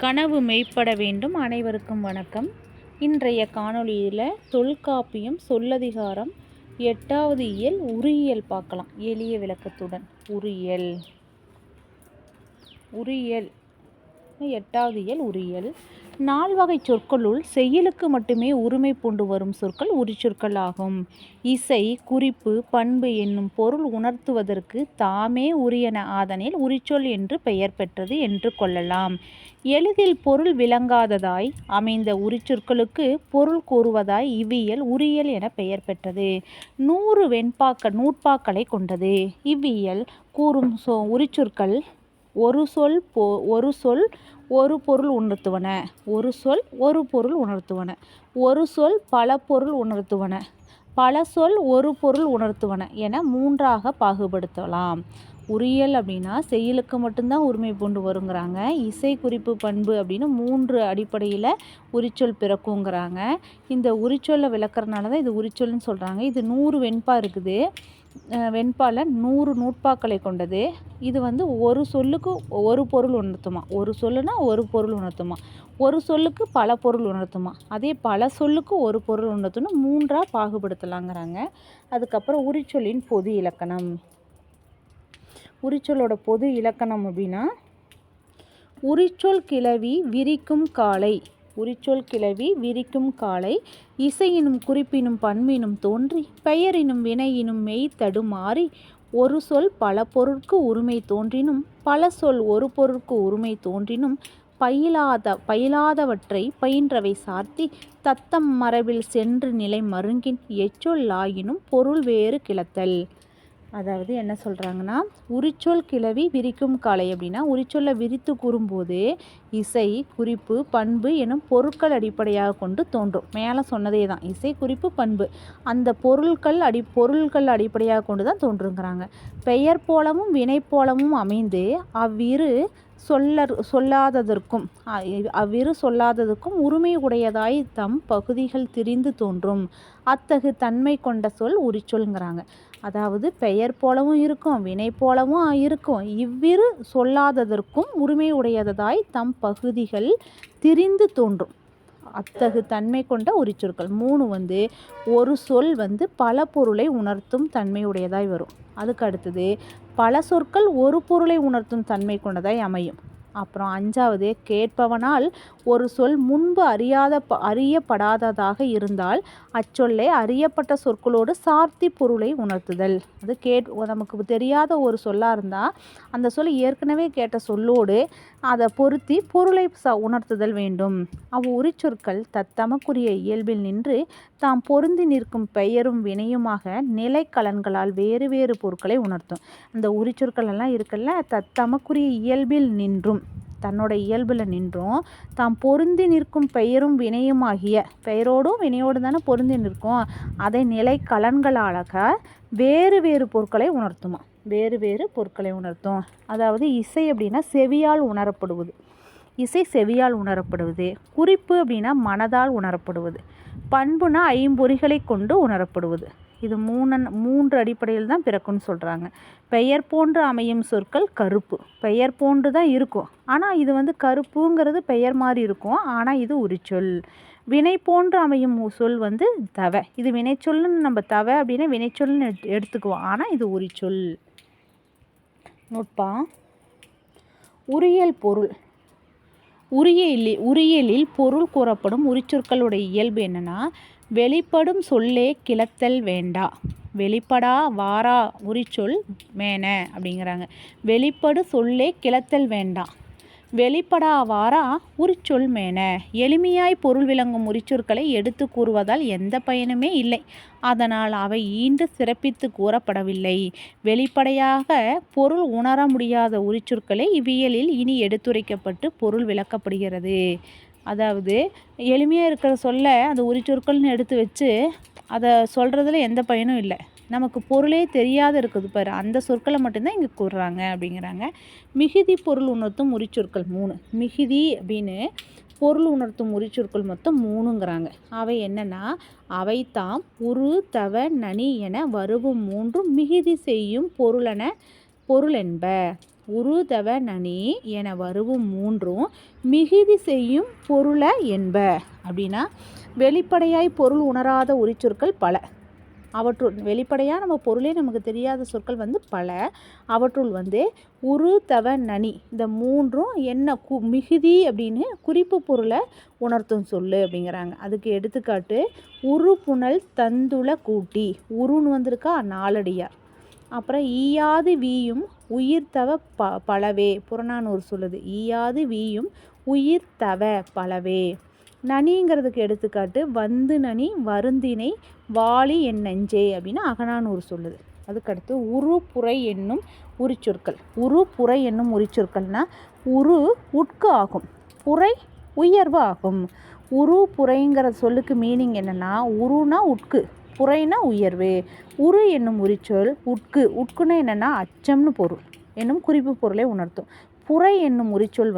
கனவு மெய்ப்பட வேண்டும். அனைவருக்கும் வணக்கம். இன்றைய காணொளியில் தொல்காப்பியம் சொல்லதிகாரம் 8வது இயல் உரியியல் பார்க்கலாம். எளிய விளக்கத்துடன் உரியியல் 8வது இயல் உரியியல். நால்வகை சொற்களுள் செய்யுளுக்கு மட்டுமே உரிமை பூண்டு வரும் சொற்கள் உரிச்சொற்கள் ஆகும். இசை, குறிப்பு, பண்பு என்னும் பொருள் உணர்த்துவதற்கு தாமே உரியன ஆதனில் உரிச்சொல் என்று பெயர் பெற்றது என்று கொள்ளலாம். எளிதில் பொருள் விளங்காததாய் அமைந்த உரிச்சொற்களுக்கு பொருள் கூறுவதாய் இவ்வியல் உரியியல் என பெயர் பெற்றது. 100 நூற்பாக்களை கொண்டது. இவ்வியல் கூறும் உரிச்சொற்கள் ஒரு சொல் ஒரு பொருள் உணர்த்துவன, ஒரு சொல் ஒரு பொருள் உணர்த்துவன, ஒரு சொல் பல பொருள் உணர்த்துவன, பல சொல் ஒரு பொருள் உணர்த்துவன என 3ஆக பாகுபடுத்தலாம். உரியியல் அப்படின்னா செய்யுளுக்கு மட்டும்தான் உரிமை பூண்டு வருங்கிறாங்க. இசை, குறிப்பு, பண்பு அப்படின்னு 3 அடிப்படையில் உரிச்சொல் பிறக்குங்கிறாங்க. இந்த உரிச்சொல்லை விளக்குறதுனால தான் இது உரிச்சொல்னு சொல்கிறாங்க. இது 100 வெண்பா இருக்குது. வெண்பால 100 நூற்பாக்களை கொண்டது. இது ஒரு சொல்லுக்கு ஒரு பொருள் உணர்த்துமா, ஒரு சொல்லுனா ஒரு பொருள் உணர்த்துமா, ஒரு சொல்லுக்கு பல பொருள் உணர்த்துமா, அதே பல சொல்லுக்கு ஒரு பொருள் உணர்த்தணும் 3ஆக பாகுபடுத்தலாங்கிறாங்க. அதுக்கப்புறம் உரிச்சொல்லின் பொது இலக்கணம். உரிச்சொல்லோட பொது இலக்கணம் அப்படின்னா உரிச்சொல் கிளவி விரிக்கும் காலை, உரிச்சொல் கிளவி விரிக்கும் காலை இசையினும் குறிப்பினும் பண்பினும் தோன்றி பெயரினும் வினையினும் மெய் தடுமாறி ஒரு சொல் பல பொருட்கு உரிமை தோன்றினும் பல சொல் ஒரு பொருட்கு உரிமை தோன்றினும் பயிலாதவற்றை பயின்றவை சார்த்தி தத்தம் மரபில் சென்று நிலை மருங்கின் எச்சொல்லாயினும் பொருள் வேறு கிளத்தல். அதாவது என்ன சொல்கிறாங்கன்னா, உரிச்சொல் கிளவி விரிக்கும் காலை அப்படின்னா உரிச்சொல்லை விரித்து கூறும்போது இசை, குறிப்பு, பண்பு எனும் பொருட்கள் அடிப்படையாக கொண்டு தோன்றும். மேலே சொன்னதே தான், இசை, குறிப்பு, பண்பு அந்த பொருட்கள் அடிப்படையாக கொண்டு தான் தோன்றுங்கிறாங்க. பெயர் போலவும் வினை போலவும் அமைந்து அவ்விரு சொல்லாததற்கும் உரிமை உடையதாய் தம் பகுதிகள் திரிந்து தோன்றும். அத்தகு தன்மை கொண்ட சொல் உரிச்சொல்ங்கிறாங்க. அதாவது பெயர் போலவும் இருக்கும், வினை போலவும் இருக்கும், இவ்விரு சொல்லாததற்கும் உரிமை உடையதாய் தம் பகுதிகள் திரிந்து தோன்றும். அத்தகு தன்மை கொண்ட உரிச்சொற்கள் 3 ஒரு சொல் பல பொருளை உணர்த்தும் தன்மை உடையதாய் வரும். அதுக்கு அடுத்தது பல சொற்கள் ஒரு பொருளை உணர்த்தும் தன்மை கொண்டதாய் அமையும். அப்புறம் 5வது கேட்பவனால் ஒரு சொல் முன்பு அறியப்படாததாக இருந்தால் அச்சொல்லை அறியப்பட்ட சொற்களோடு சார்த்தி பொருளை உணர்த்துதல். அது நமக்கு தெரியாத ஒரு சொல்லாக இருந்தால் அந்த சொல் ஏற்கனவே கேட்ட சொல்லோடு அதை பொருத்தி பொருளை உணர்த்துதல் வேண்டும். உரிச்சொற்கள் தமக்குரிய இயல்பில் நின்று தாம் பொருந்தி நிற்கும் பெயரும் வினையுமாக நிலைக்கலன்களால் வேறு வேறு பொருட்களை உணர்த்தும். அந்த உரிச்சொற்கள் எல்லாம் இருக்குல்ல, தமக்குரிய இயல்பில் நின்றும், தன்னோட இயல்பில் நின்றும் தாம் பொருந்தி நிற்கும் பெயரும் வினையுமாகிய, பெயரோடும் வினையோடு தானே பொருந்தி நிற்கும், அதை நிலை கலன்களாக வேறு வேறு பொருட்களை உணர்த்துமா, வேறு வேறு பொருட்களை உணர்த்தும். அதாவது இசை அப்படின்னா செவியால் உணரப்படுவது, இசை செவியால் உணரப்படுவது. குறிப்பு அப்படின்னா மனதால் உணரப்படுவது. பண்புனா ஐம்பொறிகளை கொண்டு உணரப்படுவது. இது 3 அடிப்படையில் தான் பிறக்கும்னு சொல்கிறாங்க. பெயர் போன்று அமையும் சொற்கள் கருப்பு, பெயர் போன்று தான் இருக்கும், ஆனால் இது கருப்புங்கிறது பெயர் மாதிரி இருக்கும், ஆனால் இது உரிச்சொல். வினை போன்று அமையும் சொல் தவ, இது வினைச்சொல்னு நம்ம தவ அப்படின்னா வினைச்சொல்னு எடுத்துக்குவோம், ஆனால் இது உரிச்சொல். நுட்பா உரியியல் பொருள். உரியியலில் பொருள் கூறப்படும் உரிச்சொற்களுடைய இயல்பு என்னன்னா, வெளிப்படும் சொல்லே கிளத்தல் வேண்டா, வெளிப்படா வாரா உரிச்சொல் மேன அப்படிங்கிறாங்க. வெளிப்படு சொல்லே கிளத்தல் வேண்டாம், வெளிப்படா வாரா உரிச்சொல் மேன. எளிமையாய் பொருள் விளங்கும் உரிச்சொற்களை எடுத்து கூறுவதால் எந்த பயனுமே இல்லை, அதனால் அவை ஈண்டு சிறப்பித்து கூறப்படவில்லை. வெளிப்படையாக பொருள் உணர முடியாத உரிச்சொற்களை இவ்வியலில் இனி எடுத்துரைக்கப்பட்டு பொருள் விளக்கப்படுகிறது. அதாவது எளிமையாக இருக்கிற சொல்ல அந்த உரிச்சொற்கள்னு எடுத்து வச்சு அதை சொல்கிறதுல எந்த பயனும் இல்லை, நமக்கு பொருளே தெரியாத இருக்குது பாரு, அந்த சொற்களை மட்டும்தான் இங்கே கூறுறாங்க அப்படிங்கிறாங்க. மிகுதி பொருள் உணர்த்தும் உரிச்சொற்கள் 3. மிகுதி அப்படின்னு பொருள் உணர்த்தும் உரிச்சொற்கள் மொத்தம் 3ங்கிறாங்க. அவை என்னன்னா, அவை தாம் உரு தவ நனி என வருவும் 3 மிகுதி செய்யும் பொருளென்ப. உரு தவ நனி என வருவும் 3 மிகுதி செய்யும் பொருள என்ப. அப்படின்னா வெளிப்படையாய் பொருள் உணராத உரிச்சொற்கள் பல. அவற்றுள் வெளிப்படையாக நம்ம பொருளே நமக்கு தெரியாத சொற்கள் பல. அவற்றுள் உரு தவ நனி இந்த 3ம் என்ன மிகுதி அப்படின்னு குறிப்பு பொருளை உணர்த்தும் சொல்லு அப்படிங்கிறாங்க. அதுக்கு எடுத்துக்காட்டு உரு புனல் தந்துள கூட்டி. உருன்னு வந்திருக்கா நாலடியார். அப்புறம் ஈயாது வீயும் உயிர் தவ பலவே புறநானூறு சொல்லுது. ஈயாது வீயும் உயிர் தவ பலவே. நனிங்கிறதுக்கு எடுத்துக்காட்டு வந்து நனி வருந்தினை வாளி என் நெஞ்சே அப்படின்னு அகநானூறு சொல்லுது. அதுக்கடுத்து உரு புரை என்னும் உரிச்சொற்கள். உரு புரை என்னும் உரிச்சொற்கள்னா உரு உட்கு ஆகும், புரை உயர்வு ஆகும். உரு புரைங்கிற சொல்லுக்கு மீனிங் என்னென்னா, உருனா உட்கு, புரைனா உயர்வு. உரு என்னும் உரிச்சொல் உட்குன்னா என்னென்னா அச்சம்னு பொருள் என்னும் குறிப்பு பொருளை உணர்த்தும். புரை என்னும் உரிச்சொல்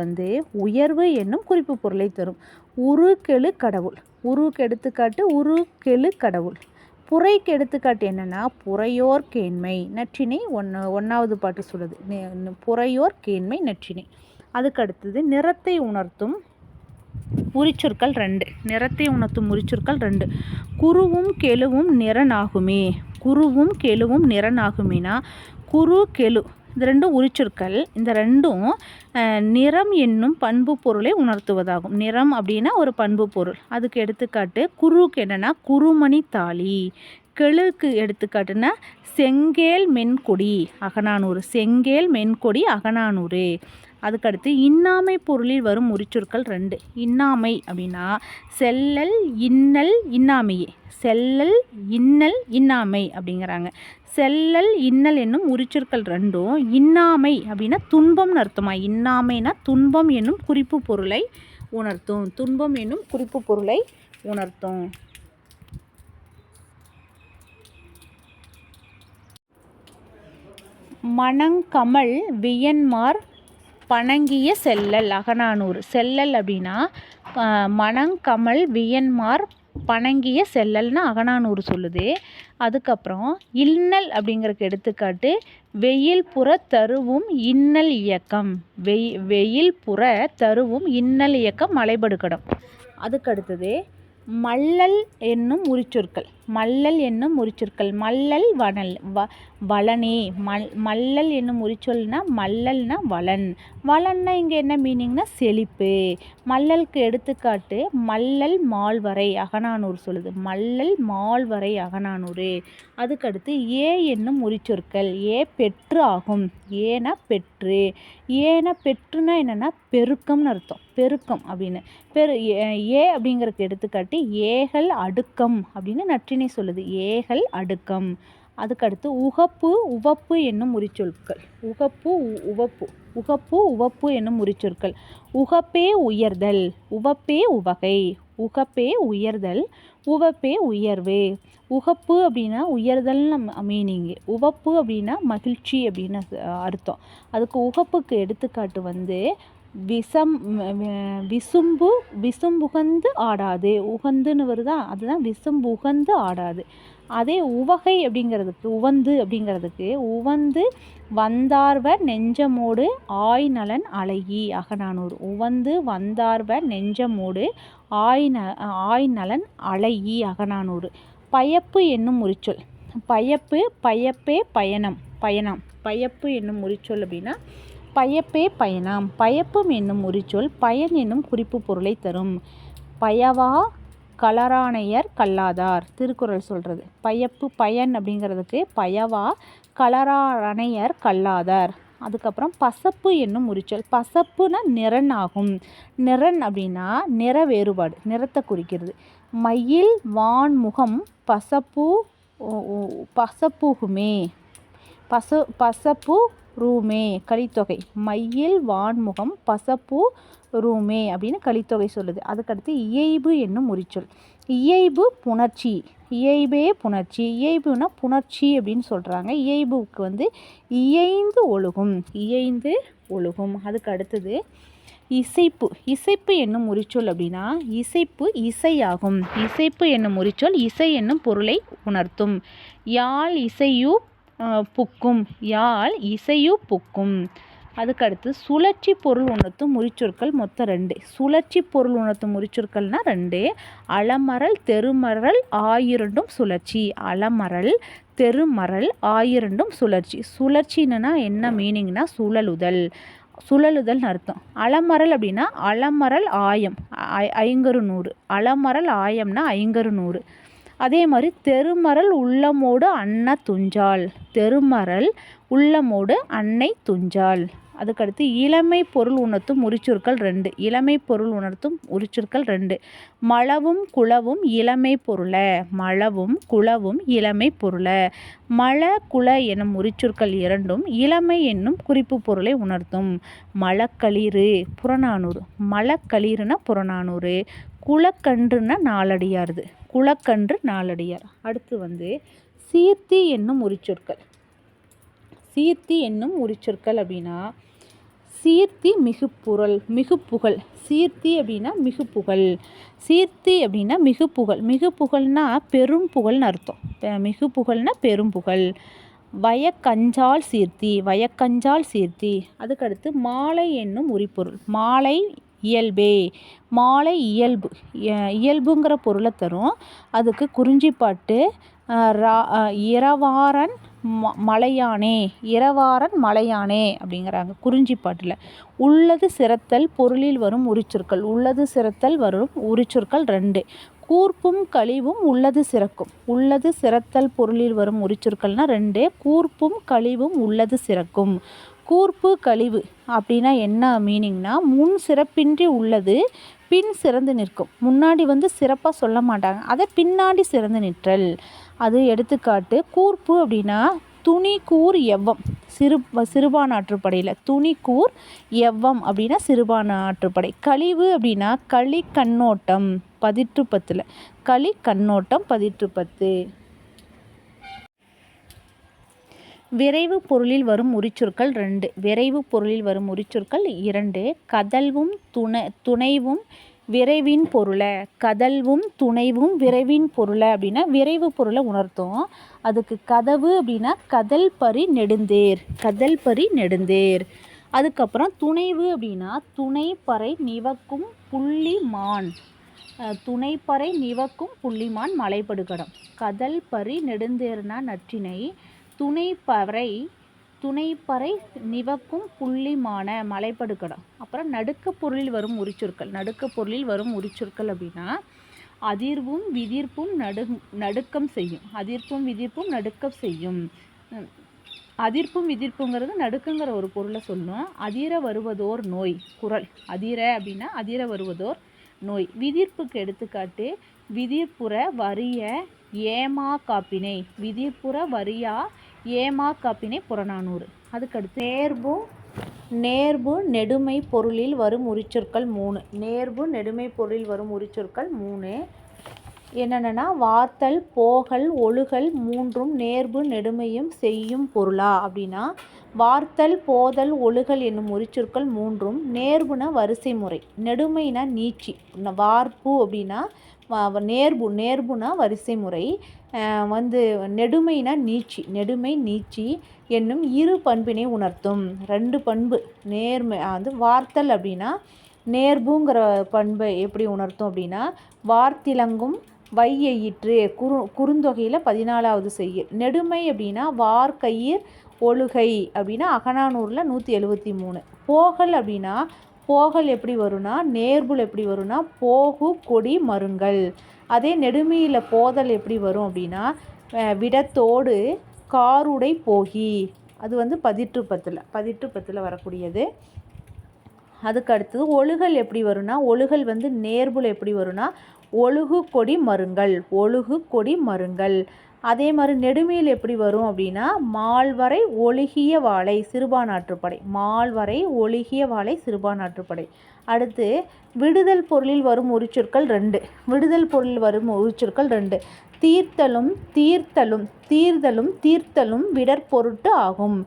உயர்வு என்னும் குறிப்பு பொருளை தரும். உரு கெழு கடவுள். உருக்கு எடுத்துக்காட்டு உரு கெழு கடவுள். புரைக்கு எடுத்துக்காட்டு என்னென்னா புரையோர் கேண்மை நற்றினை. ஒன்றாவது பாட்டு சொல்லுது புரையோர் கேண்மை நற்றினை. அதுக்கடுத்தது நிறத்தை உணர்த்தும் உரிச்சொற்கள் 2. நிறத்தை உணர்த்தும் உரிச்சொற்கள் 2. குருவும் கெழுவும் நிறனாகுமே. குருவும் கெழுவும் நிறனாகுமேனா குரு கெழு இந்த 2 உரிச்சொற்கள். இந்த 2ம் நிறம் என்னும் பண்பு பொருளை உணர்த்துவதாகும். நிறம் அப்படின்னா ஒரு பண்பு பொருள். அதுக்கு எடுத்துக்காட்டு குருக்கு என்னென்னா குருமணி தாலி. கெழுக்கு எடுத்துக்காட்டுன்னா செங்கேல் மென்கொடி அகநானூறு. செங்கேல் மென்கொடி அகநானூறு. அதுக்கடுத்து இன்னாமை பொருளில் வரும் உரிச்சொற்கள் 2. இன்னாமை அப்படின்னா செல்லல் இன்னல் இன்னாமையே. செல்லல் இன்னல் இன்னாமை அப்படிங்கிறாங்க. செல்லல் இன்னல் என்னும் உரிச்சொற்கள் 2ம் இன்னாமை அப்படின்னா துன்பம்னு அர்த்தமா. இன்னாமைனா துன்பம் என்னும் குறிப்பு பொருளை உணர்த்தும். துன்பம் என்னும் குறிப்பு பொருளை உணர்த்தும். மணங்கமழ் வியன்மார் பணங்கிய செல்லல் அகநானூறு. செல்லல் அப்படின்னா மணங்கமழ் வியன்மார் பணங்கிய செல்லல்னு அகநானூறு சொல்லுது. அதுக்கப்புறம் இன்னல் அப்படிங்கிறதுக்கு எடுத்துக்காட்டு வெயில் புற தருவும் இன்னல் இயக்கம். வெயில் புற தருவும் இன்னல் இயக்கம் மலைபடுகடம். அதுக்கடுத்தது மல்லல் என்னும் உரிச்சொற்கள். மல்லல் என்னும் உரிச்சொற்கள் மல்லல் வனல் வளனே. மல்லல் என்னும் உரிச்சொல்னா மல்லல்னா வளன். வளன்னா இங்கே என்ன மீனிங்னா செழிப்பு. மல்லலுக்கு எடுத்துக்காட்டு மல்லல் மால்வரை அகநானூறு சொல்லுது. மல்லல் மால்வரை அகநானூறு. அதுக்கடுத்து ஏ என்னும் உரிச்சொற்கள். ஏ பெற்று ஆகும். ஏனா பெற்று. ஏனா பெற்றுனா என்னென்னா பெருக்கம்னு அர்த்தம். பெருக்கம் அப்படின்னு ஏ அப்படிங்கிறதுக்கு எடுத்துக்காட்டு ஏகல் அடுக்கம் அப்படின்னு நற்றினை சொல்லுது. ஏகல் அடுக்கம். அதுக்கடுத்து உகப்பு உவப்பு என்னும் உரிச்சொற்கள். உகப்பு உவப்பு என்னும் உரிச்சொற்கள். உகப்பே உயர்தல் உவப்பே உவகை. உகப்பே உயர்தல் உவப்பே உயர்வு. உகப்பு அப்படின்னா உயர்தல்னு மீனிங்கு. உவப்பு அப்படின்னா மகிழ்ச்சி அப்படின்னு அர்த்தம். அதுக்கு உகப்புக்கு எடுத்துக்காட்டு விசும்புகந்து ஆடாது. உகந்துன்னு வருதா, அதுதான் விசும்புகந்து ஆடாது. அதே உவகை அப்படிங்கிறதுக்கு உவந்து வந்தார்வ நெஞ்சமோடு ஆய் நலன் அழகி அகநானூறு. உவந்து வந்தார்வ நெஞ்சமோடு ஆய் நலன் அழகி அகநானூறு. பயப்பு என்னும் உரிச்சொல். பயப்பே பயணம். பயப்பு என்னும் உரிச்சொல் அப்படின்னா பயப்பே பயணம். பயப்பும் என்னும் உரிச்சொல் பயன் என்னும் குறிப்பு பொருளை தரும். பயவா களரானையர் கல்லாதார் திருக்குறள் சொல்கிறது. பயப்பு பயன் அப்படிங்கிறதுக்கு பயவா களரானையர் கல்லாதார். அதுக்கப்புறம் பசப்பு என்னும் உரிச்சொல். பசப்புனா நிறன் ஆகும். நிறன் அப்படின்னா நிற வேறுபாடு, நிறத்தை குறிக்கிறது. மயில் வான்முகம் பசப்புகுமே. பசப்பு ரூமே கலித்தொகை. மயில் வான்முகம் பசப்பு ரூமே அப்படின்னு கலித்தொகை சொல்லுது. அதுக்கடுத்து இயைபு என்னும் உரிச்சொல். இயைபு புணர்ச்சி. இயைபே புணர்ச்சி. இயைபுனா புணர்ச்சி அப்படின்னு சொல்கிறாங்க. இயைபுக்கு இயைந்து ஒழுகும். அதுக்கு அடுத்தது இசைப்பு. இசைப்பு என்னும் உரிச்சொல் அப்படின்னா இசைப்பு இசையாகும். இசைப்பு என்னும் உரிச்சொல் இசை என்னும் பொருளை உணர்த்தும். யாழ் இசையு புக்கும். யாழ் இசையு புக்கும். அதுக்கடுத்து சுழற்சி பொருள் உணர்த்தும் உரிச்சொற்கள் மொத்தம் 2. சுழற்சி பொருள் உணர்த்தும் உரிச்சொற்கள்னா 2. அலமரல் தெருமரல் ஆயிரண்டும் சுழற்சி. அலமரல் தெருமரல் ஆயிரண்டும் சுழற்சி. சுழற்சின்னா என்ன மீனிங்னா சுழலுதல். சுழலுதல்னு அர்த்தம். அலமரல் அப்படின்னா அலமரல் ஆயம் 500. அலமரல் ஆயம்னா 500. அதே மாதிரி தெருமரல் உள்ளமோடு அன்ன துஞ்சால். தெருமரல் உள்ளமோடு அன்னை துஞ்சால். அதுக்கடுத்து இளமை பொருள் உணர்த்தும் உரிச்சொற்கள் 2. இளமை பொருள் உணர்த்தும் உரிச்சொற்கள் 2. மளவும் குளவும் இளமை பொருள. மளவும் குளவும் இளமை பொருள. மள குள எனும் உரிச்சொற்கள் 2ம் இளமை என்னும் குறிப்பு பொருளை உணர்த்தும். மலக்களிறு புறநானூறு. மலக்களிறுனா புறநானூறு. குளக்கன்றுனா நாலடியாருது. குளக்கன்று நாலடியார். அடுத்து சீர்த்தி என்னும் உரிச்சொற்கள். சீர்த்தி என்னும் உரிச்சொற்கள் அப்படின்னா சீர்த்தி மிகுப்புறல் மிகுப்புகழ். சீர்த்தி அப்படின்னா மிகுப்புகழ். சீர்த்தி அப்படின்னா மிகுப்புகழ். மிகுப்புகழ்னா பெரும் புகழ்னு அர்த்தம். மிகுப்புகழ்னா பெரும் புகழ். வயக்கஞ்சால் சீர்த்தி. வயக்கஞ்சால் சீர்த்தி. அதுக்கடுத்து மாலை என்னும் உரிப்பொருள். மாலை இயல்பே. மாலை இயல்பு. இயல்புங்கிற பொருளை தரும். அதுக்கு குறிஞ்சிப்பாட்டு இரவாரன் மலையானே. இரவாரன் மலையானே அப்படிங்கிறாங்க குறிஞ்சிப்பாட்டில். உள்ளது சிறத்தல் பொருளில் வரும் உரிச்சொற்கள். உள்ளது சிறத்தல் வரும் உரிச்சொற்கள் 2. கூர்ப்பும் கழிவும் உள்ளது சிறக்கும். உள்ளது சிறத்தல் பொருளில் வரும் உரிச்சொற்கள்னா 2. கூர்ப்பும் கழிவும் உள்ளது சிறக்கும். கூர்ப்பு கழிவு அப்படின்னா என்ன மீனிங்னா முன் சிறப்பின்றி உள்ளது பின் சிறந்து நிற்கும். முன்னாடி சிறப்பாக சொல்ல மாட்டாங்க, அதை பின்னாடி சிறந்து நிற்றல். அது எடுத்துக்காட்டு. கூர்ப்பு அப்படின்னா துணிக்கூர் எவ்வம். சிறுபானாற்றுப்படையில் துணிக்கூர் எவ்வம் அப்படின்னா சிறுபானாற்றுப்படை. கழிவு அப்படின்னா களி கண்ணோட்டம் 10. களி கண்ணோட்டம் 10. விரைவு பொருளில் வரும் உரிச்சொற்கள் 2. விரைவு பொருளில் வரும் உரிச்சொற்கள் 2. கதழ்வும் துணைவும் விரைவின் பொருளை. கதழ்வும் துணைவும் விரைவின் பொருளை அப்படின்னா விரைவு பொருளை உணர்த்தும். அதுக்கு கதவு அப்படின்னா கதல் பரி நெடுந்தேர். கதல் பரி நெடுந்தேர். அதுக்கப்புறம் துணைவு அப்படின்னா துணைப்பறை நிவக்கும் புள்ளிமான். துணைப்பறை நிவக்கும் புள்ளிமான் மலைப்படுகடம். கதல் பரி நெடுந்தேர்னா நற்றினை. துணைப்பறை நிவக்கும் புள்ளிமான மலைப்படுகடம். அப்புறம் நடுக்க பொருளில் வரும் உரிச்சொற்கள். நடுக்க பொருளில் வரும் உரிச்சொற்கள் அப்படின்னா அதிர்வும் விதிர்ப்பும் நடுக்கம் செய்யும். அதிர்ப்பும் விதிர்ப்பும் நடுக்கம் செய்யும். அதிர்ப்பும் விதிர்ப்புங்கிறது நடுக்குங்கிற ஒரு பொருளை சொல்லும். அதிர வருவதோர் நோய். குறள். அதிர அப்படின்னா அதிர வருவதோர் நோய். விதிர்ப்புக்கு எடுத்துக்காட்டு. விதிர்ப்புற வறிய ஏமா காப்பினை. விதிர்ப்புற வறியா ஏமா காப்பினை புறநானூறு. அதுக்கடுத்து நேர்பு நெடுமை பொருளில் வரும் உரிச்சொற்கள் 3. நேர்பு நெடுமை பொருளில் வரும் உரிச்சொற்கள் 3 என்னென்னா வார்த்தல் போகல் ஒழுகல் 3ம் நேர்பு நெடுமையும் செய்யும் பொருளா அப்படின்னா வார்த்தல் போதல் ஒழுகல் என்னும் உரிச்சொற்கள் 3ம் நேர்புனா வரிசை முறை. நெடுமைனா நீட்சி. வார்ப்பு அப்படின்னா நேர்புனா வரிசை முறை. நெடுமைனா நீட்சி. நெடுமை நீட்சி என்னும் இரு பண்பினை உணர்த்தும். 2 பண்பு. நேர்மை வார்த்தல் அப்படின்னா நேர்புங்கிற பண்பை எப்படி உணர்த்தும் அப்படின்னா வார்த்திலங்கும் வையயிற்று குறுந்தொகையில் 14வது செய்யுள். நெடுமை அப்படின்னா வார்கயிர் ஒழுகை அப்படின்னா அகநானூரில் 173. போகல் அப்படின்னா போகல் எப்படி வரும்னா நேர்புல் எப்படி வரும்னா போகு கொடி மருங்கல். அதே நெடுமையில் போதல் எப்படி வரும் அப்படின்னா விடத்தோடு காருடை போகி. அது 10 வரக்கூடியது. அதுக்கடுத்தது ஒழுகல் எப்படி வரும்னா ஒழுகல் நேர்புல் எப்படி வரும்னா ஒழுகு கொடி மருங்கல். ஒழுகு கொடி மருங்கல். அதே மாதிரி நெடுமையில் எப்படி வரும் அப்படின்னா மால்வரை ஒழுகிய வாளை சிறுபானாற்றுப்படை. மால்வரை ஒழுகிய வாளை சிறுபானாற்றுப்படை. அடுத்து விடுதல் பொருளில் வரும் உரிச்சொற்கள் 2. விடுதல் பொருளில் வரும் உரிச்சொற்கள் 2. தீர்த்தலும் தீர்த்தலும் விடற்பொருட்டு ஆகும்.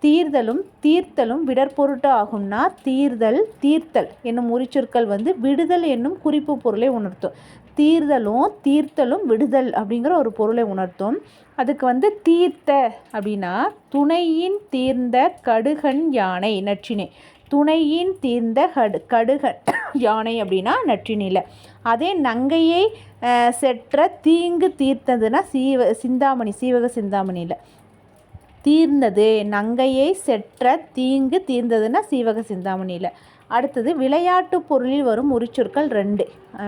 தீர்தலும் தீர்த்தலும் விடற்பொருட்டு ஆகும்னா தீர்தல் தீர்த்தல் என்னும் உரிச்சொற்கள் வந்து விடுதல் என்னும் குறிப்பு பொருளை உணர்த்தும். தீர்தலும் தீர்த்தலும் விடுதல் அப்படிங்கிற ஒரு பொருளை உணர்த்தும். அதுக்கு வந்து தீர்த்த அப்படின்னா துணையின் தீர்ந்த கடுகன் யானை நற்றினை. துணையின் தீர்ந்த கடுகன் யானை அப்படின்னா நற்றினில. அதே நங்கையை செற்ற தீங்கு தீர்த்ததுன்னா சிந்தாமணி சீவக சிந்தாமணியில். தீர்ந்தது நங்கையை செற்ற தீங்கு தீர்ந்ததுன்னா சீவக சிந்தாமணியில். அடுத்தது விளையாட்டு பொருளில் வரும் உரிச்சொற்கள் 2.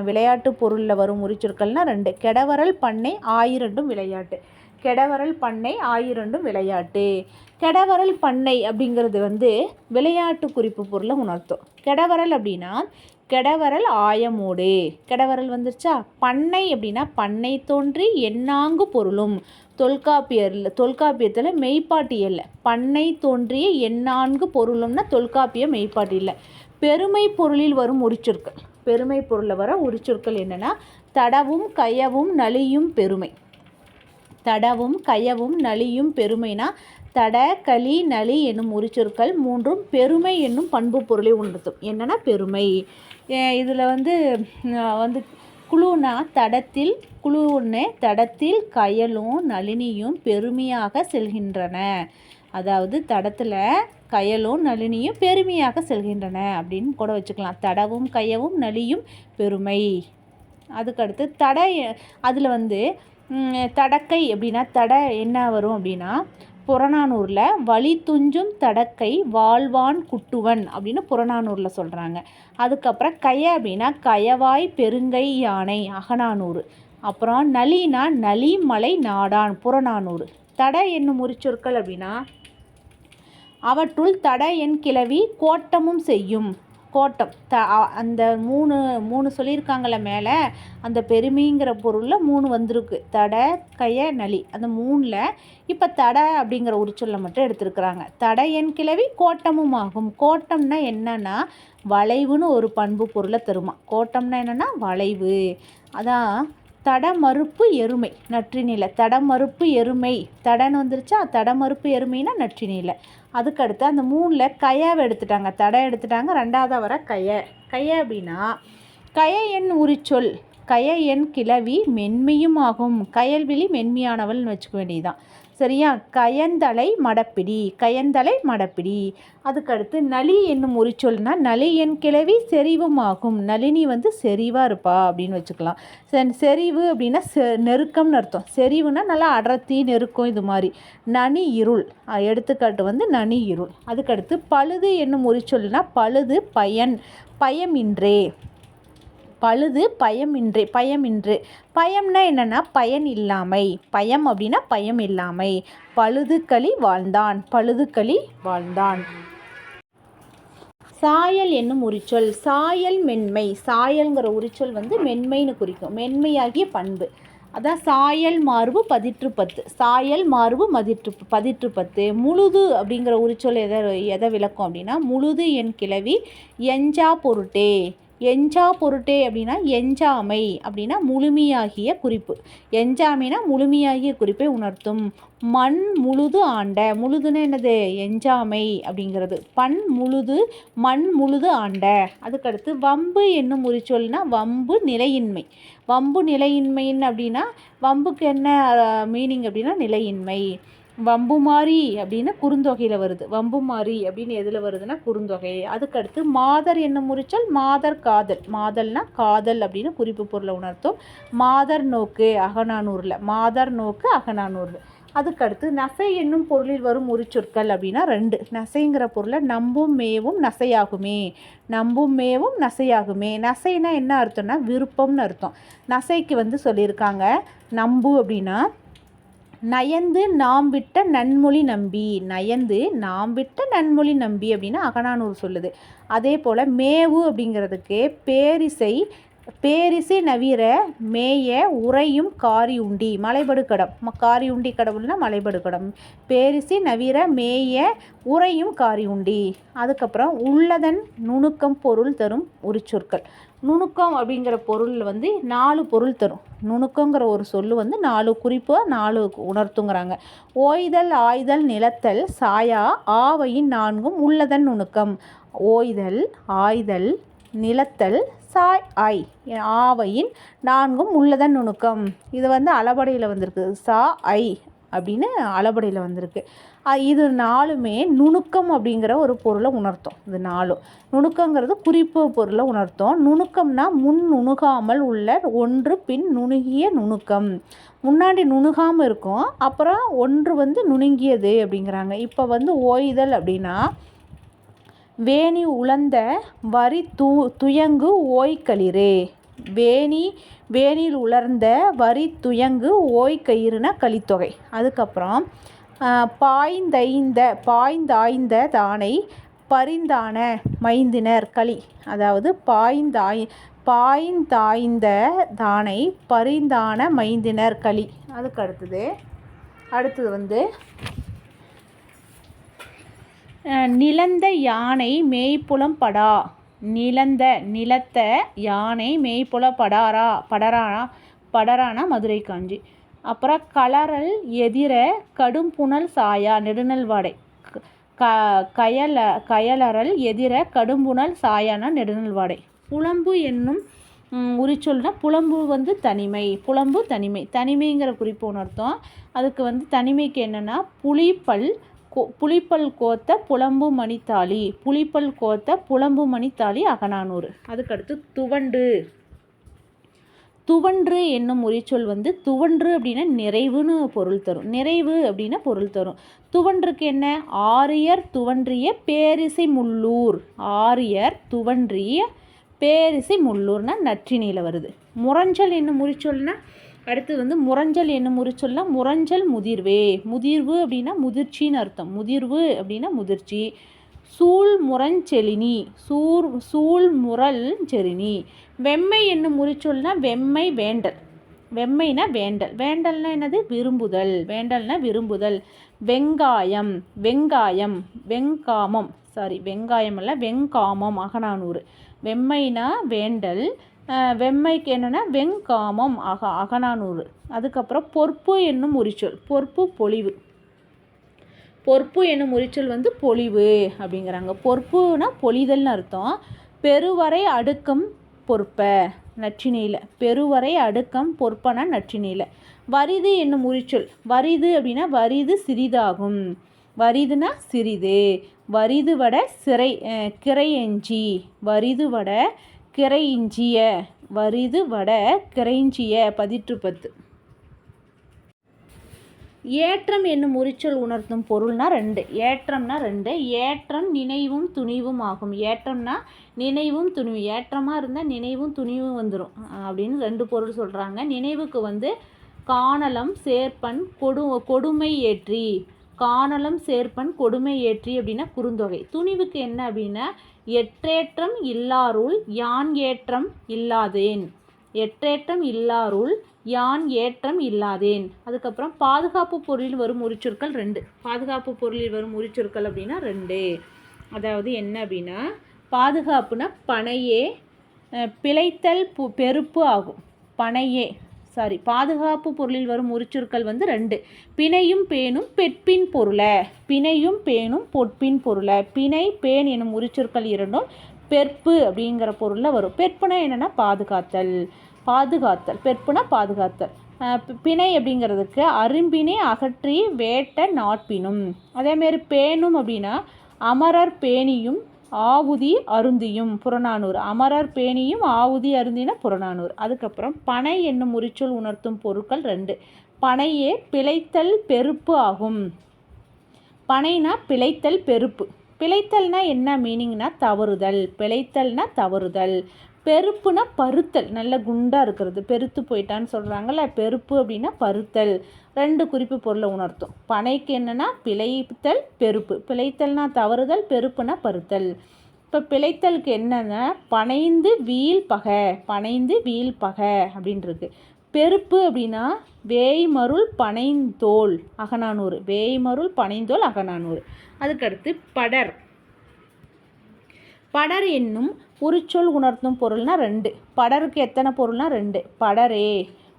விளையாட்டு பொருளில் வரும் உரிச்சொற்கள்னால் 2. கெடவரல் பண்ணை ஆயிரண்டும் விளையாட்டு. கெடவரல் பண்ணை ஆயிரண்டும் விளையாட்டு. கெடவரல் பண்ணை அப்படிங்கிறது வந்து விளையாட்டு குறிப்பு பொருளை உணர்த்தும். கெடவரல் அப்படின்னா கெடவரல் ஆயமோடு. கெடவரல் வந்துருச்சா. பண்ணை அப்படின்னா பண்ணை தோன்றி எண்ணாங்கு பொருளும். தொல்காப்பியத்தில் மெய்ப்பாட்டியல்ல பண்ணை தோன்றிய எண்ணான்கு பொருளும்னா தொல்காப்பிய மெய்ப்பாட்டியல்ல. பெருமை பொருளில் வரும் உரிச்சொற்கள். பெருமை பொருளில் வர உரிச்சொற்கள் என்னென்னா தடவும் கயவும் நலியும் பெருமை. தடவும் கயவும் நலியும் பெருமைனா தட களி நலி என்னும் உரிச்சொற்கள் 3ம் பெருமை என்னும் பண்பு பொருளை உணர்த்தும். என்னென்னா பெருமை. இதில் வந்து குழுனா தடத்தில் குழுன்னு தடத்தில் கயலும் நளினியும் பெருமையாக செல்கின்றன. அதாவது தடத்தில் கயலும் நளினியும் பெருமையாக செல்கின்றன அப்படின்னு கூட வச்சுக்கலாம். தடவும் கயவும் நலியும் பெருமை. அதுக்கடுத்து தடை. அதில் வந்து தடக்கை அப்படின்னா தடை என்ன வரும் அப்படின்னா புறநானூரில் வழி துஞ்சும் தடக்கை வாழ்வான் குட்டுவன் அப்படின்னு புறநானூரில் சொல்கிறாங்க. அதுக்கப்புறம் கய அப்படின்னா கயவாய் பெருங்கை யானை அகநானூறு. அப்புறம் நலினா நலி மலை நாடான் புறநானூறு. தடை என்னும் உரிச்சொற்கள் அப்படின்னா அவற்றுள் தடை என் கிளவி கோட்டமும் செய்யும். கோட்டம் அந்த மூணு சொல்லியிருக்காங்கள மேலே. அந்த பெருமைங்கிற பொருளில் 3 வந்திருக்கு. தடை கய நலி அந்த 3ல் இப்போ தடை அப்படிங்கிற உரிச்சொல்லை மட்டும் எடுத்துருக்குறாங்க. தடை என் கிளவி கோட்டமும் ஆகும். கோட்டம்னா என்னன்னா வளைவுன்னு ஒரு பண்பு பொருளை தருமா. கோட்டம்னா என்னென்னா வளைவு. அதான் தடமறுப்பு எருமை நற்றினில. தடமறுப்பு எருமை தடன்னு வந்துருச்சா. தடமறுப்பு எருமைனா நற்றினில. அதுக்கடுத்து அந்த 3ல் கயாவை எடுத்துட்டாங்க. தடை எடுத்துட்டாங்க. 2ஆவதாக வர கய அப்படின்னா கய என் உரிச்சொல். கய என் கிளவி மென்மையும் ஆகும். கயல்விழி மென்மையானவள்னு வச்சுக்க வேண்டியதுதான். சரியா. கயந்தலை மடப்பிடி. கயந்தலை மடப்பிடி. அதுக்கடுத்து நலி என்னும் உரிச்சொல்னா நலி என் கிளவி செறிவும் ஆகும். நளினி வந்து செறிவாக இருப்பா அப்படின்னு வச்சுக்கலாம். செறிவு அப்படின்னா நெருக்கம்னு அர்த்தம். செறிவுனா நல்லா அடர்த்தி நெருக்கம் இது மாதிரி. நனி இருள் எடுத்துக்காட்டு வந்து நனி இருள். அதுக்கடுத்து பழுது என்னும் உரிச்சொல்னா பழுது பயமின்றே. பழுது பயமின்றே பயமின்று. பயம்னா என்னென்னா பயன் இல்லாமை. பயம் அப்படின்னா பயம் இல்லாமை. பழுதுகளி வாழ்ந்தான். பழுதுகளி வாழ்ந்தான். சாயல் என்னும் உரிச்சொல். சாயல் மென்மை. சாயல்ங்கிற உரிச்சொல் வந்து மென்மைன்னு குறிக்கும். மென்மையாகிய பண்பு. அதான் சாயல் மார்பு பதிற்று 10. சாயல் மார்பு பதிற்று 10. முழுது அப்படிங்கிற உரிச்சொல் எதை விளக்கும் அப்படின்னா முழுது என் கிளவி எஞ்சா பொருட்டே. எஞ்சா பொருட்டே அப்படின்னா எஞ்சாமை அப்படின்னா முழுமையாகிய குறிப்பு. எஞ்சாமைனா முழுமையாகிய குறிப்பை உணர்த்தும். மண் முழுது ஆண்ட. முழுதுன்னு என்னது எஞ்சாமை அப்படிங்கிறது. மண் முழுது ஆண்ட. அதுக்கடுத்து வம்பு என்னும் உரிச்சொல்னா வம்பு நிலையின்மை. வம்பு நிலையின்மைன்னு அப்படின்னா வம்புக்கு என்ன மீனிங் அப்படின்னா நிலையின்மை. வம்புமாரி அப்படின்னு குறுந்தொகையில் வருது. வம்புமாரி அப்படின்னு எதில் வருதுன்னா குறுந்தொகை. அதுக்கடுத்து மாதர் என்னும் உரிச்சொல் மாதர் காதல். மாதல்னா காதல் அப்படின்னு குறிப்பு பொருளை உணர்த்தும். மாதர் நோக்கு அகநானூரில். மாதர் நோக்கு அகநானூரில். அதுக்கடுத்து நசை என்னும் பொருளில் வரும் உரிச்சொற்கள் அப்படின்னா 2. நசைங்கிற பொருளை நம்பும் மேவும் நசையாகுமே. நம்பும் மேவும் நசையாகுமே. நசைனா என்ன அர்த்தம்னா விருப்பம்னு அர்த்தம். நசைக்கு வந்து சொல்லியிருக்காங்க நம்பு அப்படின்னா நயந்து நாம் விட்ட நன்மொழி நம்பி. நயந்து நாம் விட்ட நன்மொழி நம்பி அப்படின்னு அகநானூறு சொல்லுது. அதே போல் மேவு அப்படிங்கிறதுக்கு பேரிசை பேரிசை நவிர மேய உறையும் காரியுண்டி மலைபடுகடம். காரியுண்டி கடவுள்னா மலைபடுகடம். பேரிசை நவிர மேய உறையும் காரியுண்டி. அதுக்கப்புறம் உள்ளதன் நுணுக்கம் பொருள் தரும் உரிச்சொற்கள். நுணுக்கம் அப்படிங்கிற பொருள் 4 பொருள் தரும். நுணுக்கங்கிற ஒரு சொல் 4 குறிப்பு 4 உணர்த்துங்கிறாங்க. ஓய்தல் ஆய்தல் நிலத்தல் சாயா ஆவையின் 4ம் உள்ளதன் நுணுக்கம். ஓய்தல் ஆய்தல் நிலத்தல் சாய் ஐ ஆவையின் 4ம் உள்ளதன் நுணுக்கம். இது அளபடையில் வந்திருக்கு. சா ஐ அப்படின்னு அளபடையில் வந்திருக்கு. இது 4மே நுணுக்கம் அப்படிங்கிற ஒரு பொருளை உணர்த்தும். இது 4 நுணுக்கங்கிறது குறிப்பு பொருளை உணர்த்தும். நுணுக்கம்னா முன் நுணுகாமல் உள்ள ஒன்று பின் நுணுகிய நுணுக்கம். முன்னாடி நுணுகாமல் இருக்கும், அப்புறம் ஒன்று நுணுங்கியது அப்படிங்கிறாங்க. இப்போ ஓய்தல் அப்படின்னா வேணி உலர்ந்த வரி துயங்கு ஓய்களிரே. வேணியில் உலர்ந்த வரி துயங்கு ஓய்கயிறுனா கலித்தொகை. அதுக்கப்புறம் பாய்ந்தாய்ந்த தானை பரிந்தான மைந்தினர் களி. அதாவது பாய்ந்தாய்ந்த தானை பரிந்தான மைந்தினர் களி. அதுக்கு அடுத்தது நிலந்த யானை மேய்ப்புலம் படா. நிலத்த யானை மேய்ப்புல படரானா மதுரை காஞ்சி. அப்புறம் கலரல் எதிர கடும்புணல் சாயா நெடுநல்வாடை. கயலறல் எதிர கடும்புணல் சாயானா நெடுநல்வாடை. புலம்பு என்னும் உரிச்சொல்னா புலம்பு தனிமை. புலம்பு தனிமை. தனிமைங்கிற குறிப்பு உணர்த்தும். அதுக்கு தனிமைக்கு என்னென்னா புலிப்பல் கோத்த புலம்பு மணித்தாளி. புலிப்பல் கோத்த புலம்பு மணித்தாளி அகநானூறு. அதுக்கடுத்து துவன்று என்னும் உரிச்சொல் துவன்று அப்படின்னா நிறைவுன்னு பொருள் தரும். நிறைவு அப்படின்னா பொருள் தரும். துவன்றுக்கு என்ன? ஆரியர் துவன்றிய பேரிசை முள்ளூர். ஆரியர் துவன்றிய பேரிசை முள்ளூர்னா நற்றினியில் வருது. முரஞ்சல் என்னும் உரிச்சொல்னா அடுத்து முரஞ்சல் என்னும் உரிச்சொல்னா முரஞ்சல் முதிர்வே. முதிர்வு அப்படின்னா முதிர்ச்சின்னு அர்த்தம். முதிர்வு அப்படின்னா முதிர்ச்சி. சூழ்முரஞ்செலினி. சூழ்முரஞ்செலினி. வெம்மை என்னும் உரிச்சொல்னா வெம்மை வேண்டல். வெம்மைனா வேண்டல். வேண்டல்னா என்னது? விரும்புதல். வேண்டல்னா விரும்புதல். வெங்காயம் வெங்காமம் வெங்காயம் அல்ல வெங்காமம் அகநானூறு. வெம்மைனா வேண்டல், வெம்மைக்கு என்னென்னா வெங்காமம் அகநானூறு. அதுக்கப்புறம் பொற்பு என்னும் உரிச்சொல். பொற்பு பொலிவு. பொற்பு என்னும் உரிச்சொல் பொலிவு அப்படிங்கிறாங்க. பொற்புனா பொலிதல்னு அர்த்தம். பெருவரை அடுக்கம் பொற்ப நற்றினியில். பெருவரை அடுக்கம் பொற்பனா நற்றினியில். வரிது என்னும் உரிச்சொல். வரிது அப்படின்னா வரிது சிறிதாகும். வரிதுனா சிறிது. வரிது வட கிரையஞ்சி. வரிது வட கிரைஞ்சிய. வரிது வட கிரைஞ்சிய 10. ஏற்றம் என்னும் உரிச்சொல் உணர்த்தும் பொருள்னா 2. ஏற்றம்னா 2. ஏற்றம் நினைவும் துணிவும் ஆகும். ஏற்றம்னா நினைவும் துணிவு. ஏற்றமாக இருந்தால் நினைவும் துணிவும் வந்துடும் அப்படின்னு 2 பொருள் சொல்கிறாங்க. நினைவுக்கு காணலம் சேர்ப்பன் கொடுமை ஏற்றி. காணலம் சேர்ப்பன் கொடுமை ஏற்றி அப்படின்னா குறுந்தொகை. துணிவுக்கு என்ன அப்படின்னா எற்றேற்றம் இல்லாருள் யான் ஏற்றம் இல்லாதேன். எற்றேற்றம் இல்லாருள் யான் ஏற்றம் இல்லாதேன். அதுக்கப்புறம் பாதுகாப்பு பொருளில் வரும் உரிச்சொற்கள் 2. பாதுகாப்பு பொருளில் வரும் உரிச்சொற்கள் அப்படின்னா 2. அதாவது என்ன அப்படின்னா பாதுகாப்புனா பனையே பிழைத்தல் பெருப்பு ஆகும். பாதுகாப்பு பொருளில் வரும் உரிச்சொற்கள் 2. பிணையும் பேணும் பெட்பின் பொருள. பிணையும் பேணும் பொற்பின் பொருள. பிணை பேன் எனும் உரிச்சொற்கள் 2ம் பெற்பு அப்படிங்கிற பொருளில் வரும். பெற்புனா என்னென்னா பாதுகாத்தல். பெற்புனா பாதுகாத்தல். பிணை அப்படிங்கிறதுக்கு அரும்பினை அகற்றி வேட்ட நாட்பினும். அதேமாரி பேணும் அப்படின்னா அமரர் பேணியும் ஆவுதி அருந்தியும் புறநானூறு. அமரர் பேணியும் ஆவுதி அருந்தின புறநானூறு. அதுக்கப்புறம் பனை என்னும் உரிச்சொல் உணர்த்தும் பொருட்கள் 2. பனையே பிழைத்தல் பெருப்பு ஆகும். பனைனா பிழைத்தல் பெருப்பு. பிழைத்தல்னா என்ன மீனிங்னா தவறுதல். பிழைத்தல்னா தவறுதல். பெருப்புனா பருத்தல். நல்ல குண்டாக இருக்கிறது. பெருத்து போயிட்டான்னு சொல்கிறாங்கல்ல. பெருப்பு அப்படின்னா பருத்தல். 2 குறிப்பு பொருளை உணர்த்தும். பனைக்கு என்னென்னா பிழைத்தல் பெருப்பு. பிழைத்தல்னா தவறுதல், பெருப்புனா பருத்தல். இப்போ பிழைத்தலுக்கு என்னென்னா பனைந்து வீழ்பகை, பனைந்து வீழ்பகை அப்படின்ருக்கு. பெருப்பு அப்படின்னா வேய்மருள் பனைந்தோல் அகநானூறு, வேய்மருள் பனைந்தோல் அகநானூறு. அதுக்கடுத்து படர். படர் என்னும் உரிச்சொல் உணர்த்தும் பொருள்னா 2. படருக்கு எத்தனை பொருள்னா 2. படரே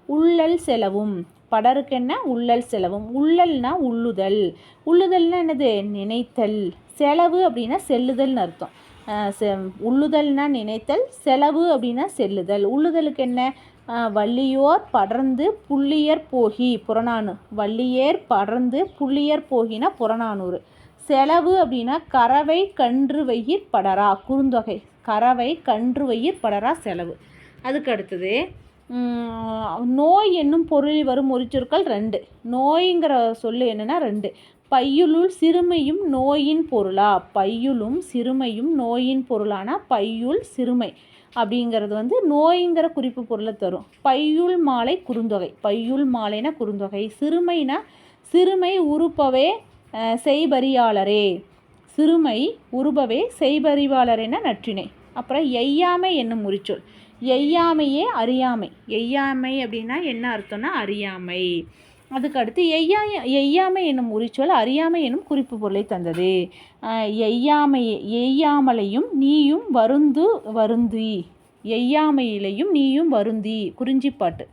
உள்ளல் செலவும். படருக்கு என்ன? உள்ளல் செலவும். உள்ளல்னா உள்ளுதல். உள்ளுதல்னா என்னது? நினைத்தல். செலவு அப்படின்னா செல்லுதல்னு அர்த்தம். உள்ளுதல்னா நினைத்தல், செலவு அப்படின்னா செல்லுதல். உள்ளுதலுக்கு என்ன? வள்ளியோர் படர்ந்து புள்ளியர் போகி புறநானூறு. வள்ளியேர் படர்ந்து புள்ளியர் போகினா புறநானூறு. செலவு அப்படின்னா கறவை கன்று வயிர் படரா குறுந்தொகை. கறவை கன்று வயிர் படரா செலவு. அதுக்கு அடுத்தது நோய் என்னும் பொருளில் வரும் உரிச்சொற்கள் 2. நோய்ங்கிற சொல்லு என்னென்னா 2. பையுளுள் சிறுமையும் நோயின் பொருளா. பையுளும் சிறுமையும் நோயின் பொருளானா பையுள் சிறுமை அப்படிங்கிறது நோய்ங்கிற குறிப்பு பொருளை தரும். பையுள் மாலை குறுந்தொகை. பையுள் மாலைனா குறுந்தொகை. சிறுமைனா சிறுமை உறுப்பவே செய்பறியாளரே. சிறுமை உருபவே செய்பறிவாளரேனா நற்றிணை. அப்புறம் எய்யாமை என்னும் உரிச்சொல். எய்யாமையே அறியாமை. எய்யாமை அப்படின்னா என்ன அர்த்தம்னா அறியாமை. அதுக்கடுத்து எய்யாமை என்னும் உரிச்சொல் அறியாமை என்னும் குறிப்பு பொருளை தந்தது. எய்யாமலையும் நீயும் வருந்தி. எய்யாமையிலையும் நீயும் வருந்தி குறிஞ்சிப்பாட்டு.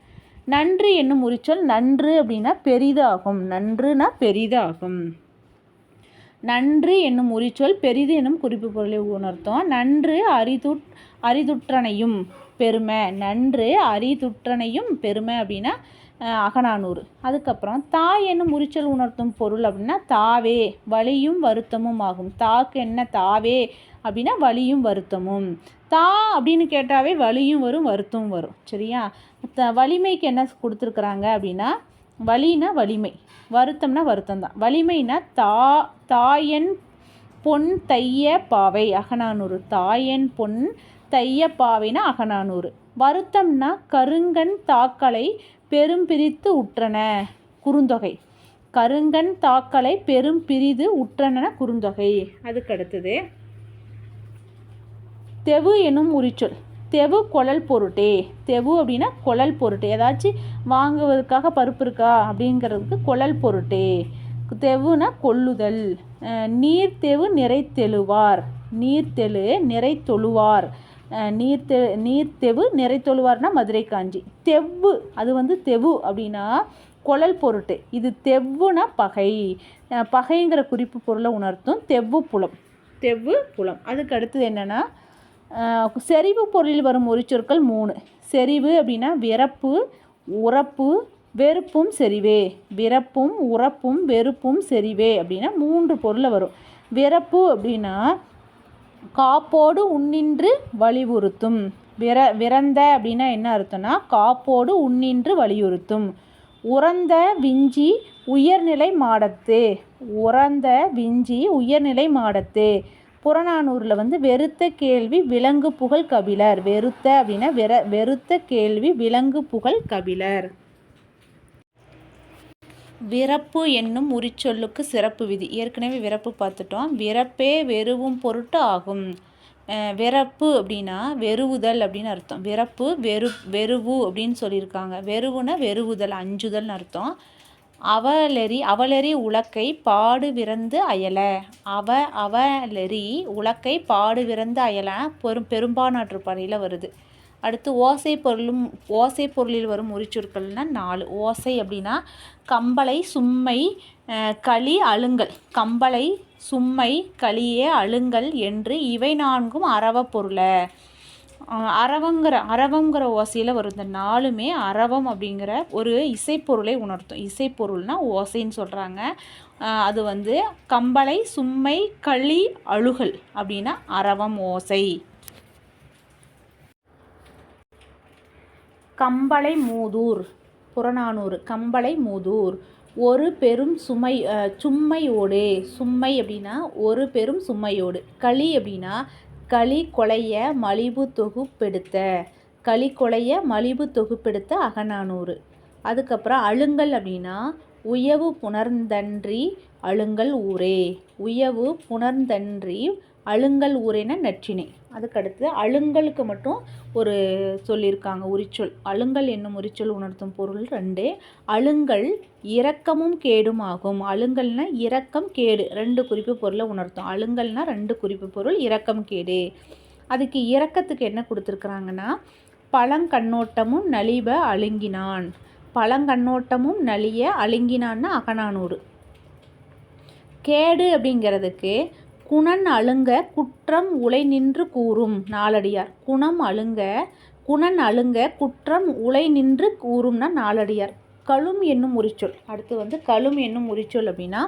நன்று என்னும் உரிச்சொல் நன்று அப்படின்னா பெரிதாகும். நன்றுனா பெரிதாகும். நன்று என்னும் உரிச்சொல் பெரிது என்னும் குறிப்பு பொருளை உணர்த்தும். நன்று அரிதுற்றனையும் பெருமை. நன்று அரிதுற்றனையும் பெருமை அப்படின்னா அகநானூறு. அதுக்கப்புறம் தாய் என்னும் உரிச்சொல் உணர்த்தும் பொருள் அப்படின்னா தாவே வலியும் வருத்தமும் ஆகும். தாக்கு என்ன? தாவே அப்படின்னா வலியும் வருத்தமும். தா அப்படின்னு கேட்டாவே வலியும் வரும் வருத்தமும் வரும். சரியா? வலிமைக்கு என்ன கொடுத்துருக்குறாங்க அப்படின்னா வலினா வலிமை, வருத்தம்னா வருத்தம் தான். வலிமைனா தாயன் பொன் தைய பாவை அகநானூறு. தாயன் பொன் தைய பாவைனா அகநானூறு. வருத்தம்னா கருங்கண் தாக்களை பெரும் பிரித்து உற்றன குறுந்தொகை. கருங்கண் தாக்களை பெரும் பிரிது உற்றன குறுந்தொகை. அதுக்கடுத்தது தெவு எனும் உரிச்சொல். தெவு கொழல் பொருட்டே. தெவு அப்படின்னா கொழல் பொருட்டு. ஏதாச்சும் வாங்குவதற்காக பருப்பு இருக்கா அப்படிங்கிறதுக்கு கொழல் பொருட்டே. தெவுனா கொள்ளுதல். நீர்த்தெவு நிறைத்தெழுவார். நீர்த்தெழு நிறைத்தொழுவார். நீர்த்தெவு நிறைத்தொழுவார்னா மதுரை காஞ்சி. தெவ்வு அது தெவு அப்படின்னா கொழல் பொருட்டு. இது தெவ்வுனா பகை. பகைங்கிற குறிப்பு பொருளை உணர்த்தும். தெவ்வு புலம். தெவ்வு புலம். அதுக்கு அடுத்தது என்னென்னா செறிவு பொருளில் வரும் உரிச்சொற்கள் 3. செறிவு அப்படின்னா விரப்பு உரப்பு வெறுப்பும் செறிவே. விரப்பும் உரப்பும் வெறுப்பும் செறிவே அப்படின்னா 3 பொருளில் வரும். விரப்பு அப்படின்னா காப்போடு உன்னின்று வலியுறுத்தும். விரந்த அப்படின்னா என்ன அர்த்தம்னா காப்போடு உன்னின்று வலியுறுத்தும். உறந்த விஞ்சி உயர்நிலை மாடத்து. உறந்த விஞ்சி உயர்நிலை மாடத்து. புறநானூரில் வெறுத்த கேள்வி விலங்கு புகழ் கபிலர். வெறுத்த அப்படின்னா வெறுத்த கேள்வி விலங்கு புகழ் கபிலர். விரப்பு என்னும் உரிச்சொல்லுக்கு சிறப்பு விதி. ஏற்கனவே விரப்பு பார்த்துட்டோம். விரப்பே வெறுவும் பொருட்டு ஆகும். விரப்பு அப்படின்னா வெறுவுதல் அப்படின்னு அர்த்தம். விரப்பு வெறுவு அப்படின்னு சொல்லியிருக்காங்க. வெறுவுனா வெறுவுதல் அஞ்சுதல்னு அர்த்தம். அவலெறி உலக்கை பாடு விரந்து அயல. அவலெறி உலக்கை பாடு விரந்து அயல பெரும்பானாற்று படையில் வருது. அடுத்து ஓசை பொருளில் வரும் உரிச்சொற்கள்னால் 4. ஓசை அப்படின்னா கம்பளை சும்மை களி அழுங்கல். கம்பளை சும்மை களியே அழுங்கல் என்று இவை 4ம் அரவ பொருள. அரவங்கிற ஓசையில் வரும். இந்த 4மே அரவம் அப்படிங்கிற ஒரு இசைப்பொருளை உணர்த்தும். இசைப்பொருள்னா ஓசைன்னு சொல்கிறாங்க. அது கம்பளை சும்மை களி அழுகல் அப்படின்னா அரவம் ஓசை. கம்பளை மூதூர் புறநானூறு. கம்பளை மூதூர் ஒரு பெரும் சும்மையோடு. சும்மை அப்படின்னா ஒரு பெரும் சும்மையோடு. களி அப்படின்னா களி கொளைய மலிபு தொகுப்பெடுத்த. களி கொளைய மலிபு தொகுப்பெடுத்த அகநானூறு. அதுக்கப்புறம் அழுங்கல் அப்படின்னா உயவு புணர்ந்தன்றி அழுங்கல் ஊரே. உயவு புணர்ந்தன்றி அழுங்கல் ஊரென நற்றிணை. அதுக்கடுத்து அழுங்கலுக்கு மட்டும் ஒரு சொல்லியிருக்காங்க உரிச்சொல். அழுங்கல் என்னும் உரிச்சொல் உணர்த்தும் பொருள் 2. அழுங்கல் இரக்கமும் கேடும் ஆகும். அழுங்கல்னா இரக்கம் கேடு 2 குறிப்பு பொருளை உணர்த்தும். அழுங்கல்னா 2 குறிப்பு பொருள், இரக்கம் கேடு. அதுக்கு இரக்கத்துக்கு என்ன கொடுத்துருக்குறாங்கன்னா, பழங்கண்ணோட்டமும் நலிப அழுங்கினான். பழங்கண்ணோட்டமும் நலிய அழுங்கினான்னா அகநானூறு. கேடு அப்படிங்கிறதுக்கு குணன் அழுங்க குற்றம் உலை நின்று கூறும் நாலடியார். குணன் அழுங்க குற்றம் உலை நின்று கூறும்னா நாலடியார். கழும் என்னும் உரிச்சொல். அடுத்து கழும் என்னும் உரிச்சொல் அப்படின்னா,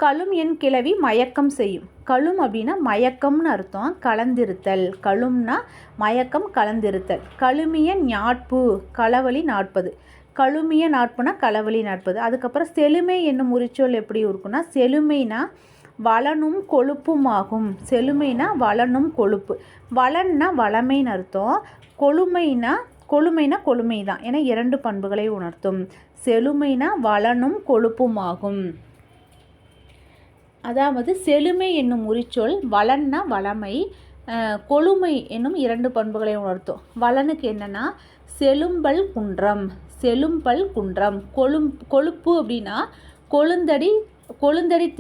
கழும் என் கிளவி மயக்கம் செய்யும். கழும் அப்படின்னா மயக்கம்னு அர்த்தம், கலந்திருத்தல். கழும்னா மயக்கம், கலந்திருத்தல். கழுமிய ஞாட்பு களவழி நாட்பது. கழுமிய நாட்புனா களவழி நாட்பது. அதுக்கப்புறம் செழுமை என்னும் உரிச்சொல் எப்படி இருக்குன்னா, செழுமைனா வளனும் கொழுப்பும் ஆகும். செழுமைனா வளனும் கொழுப்பு. வளன்னா வளமைன்னு அர்த்தம். கொழுமைனா கொழுமை தான். ஏன்னா 2 பண்புகளை உணர்த்தும். செழுமைனா வளனும் கொழுப்பும் ஆகும். அதாவது செழுமை என்னும் உரிச்சொல் வளன்னா வளமை, கொழுமை என்னும் 2 பண்புகளை உணர்த்தும். வளனுக்கு என்னன்னா செழும்பல் குன்றம். கொழுப்பு அப்படின்னா கொழுந்தடி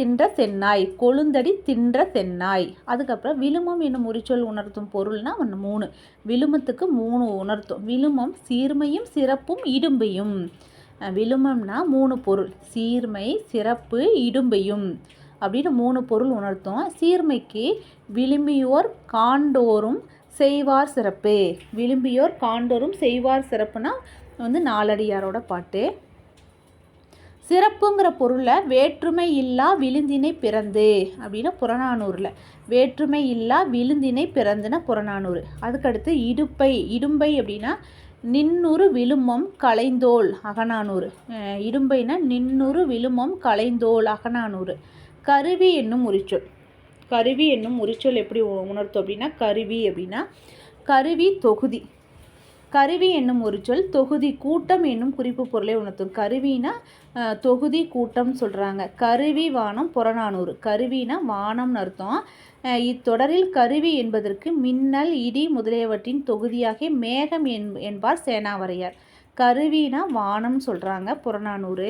தின்ற சென்னாய். அதுக்கப்புறம் விழுமம் என்னும் உரிச்சொல் உணர்த்தும் பொருள்னா 3. விழுமத்துக்கு 3 உணர்த்தும். விழுமம் சீர்மையும் சிறப்பும் இடும்பையும். விழுமம்னா 3 பொருள், சீர்மை, சிறப்பு, இடும்பையும் அப்படின்னு 3 பொருள் உணர்த்தும். சீர்மைக்கு விழும்பியோர் காண்டோறும் செய்வார் சிறப்பு. விழும்பியோர் காண்டோறும் செய்வார் சிறப்புனா நாலடியாரோட பாட்டு. சிறப்புங்கிற பொருளில் வேற்றுமை இல்லா விழுந்தினை பிறந்து அப்படின்னு புறநானூறில். வேற்றுமை இல்லா விழுந்தினை பிறந்துன்னா புறநானூறு. அதுக்கடுத்து இடும்பை அப்படின்னா நின்னுறு விழுமம் களைந்தோள் அகநானூறு. இடும்பைனா நின்னுறு விழுமம் களைந்தோள் அகநானூறு. கருவி என்னும் உரிச்சொல் எப்படி உணர்த்தும் அப்படின்னா, கருவி தொகுதி. கருவி என்னும் உரிச்சொல் தொகுதி கூட்டம் என்னும் குறிப்பு பொருளை உணர்த்தும். கருவினா தொகுதி கூட்டம் சொல்கிறாங்க. கருவி வானம் புறநானூறு. கருவினா வானம்னு அர்த்தம். இத்தொடரில் கருவி என்பதற்கு மின்னல், இடி முதலியவற்றின் தொகுதியாகிய மேகம் என்பார் சேனாவரையார். கருவினா வானம் சொல்கிறாங்க புறநானூறு.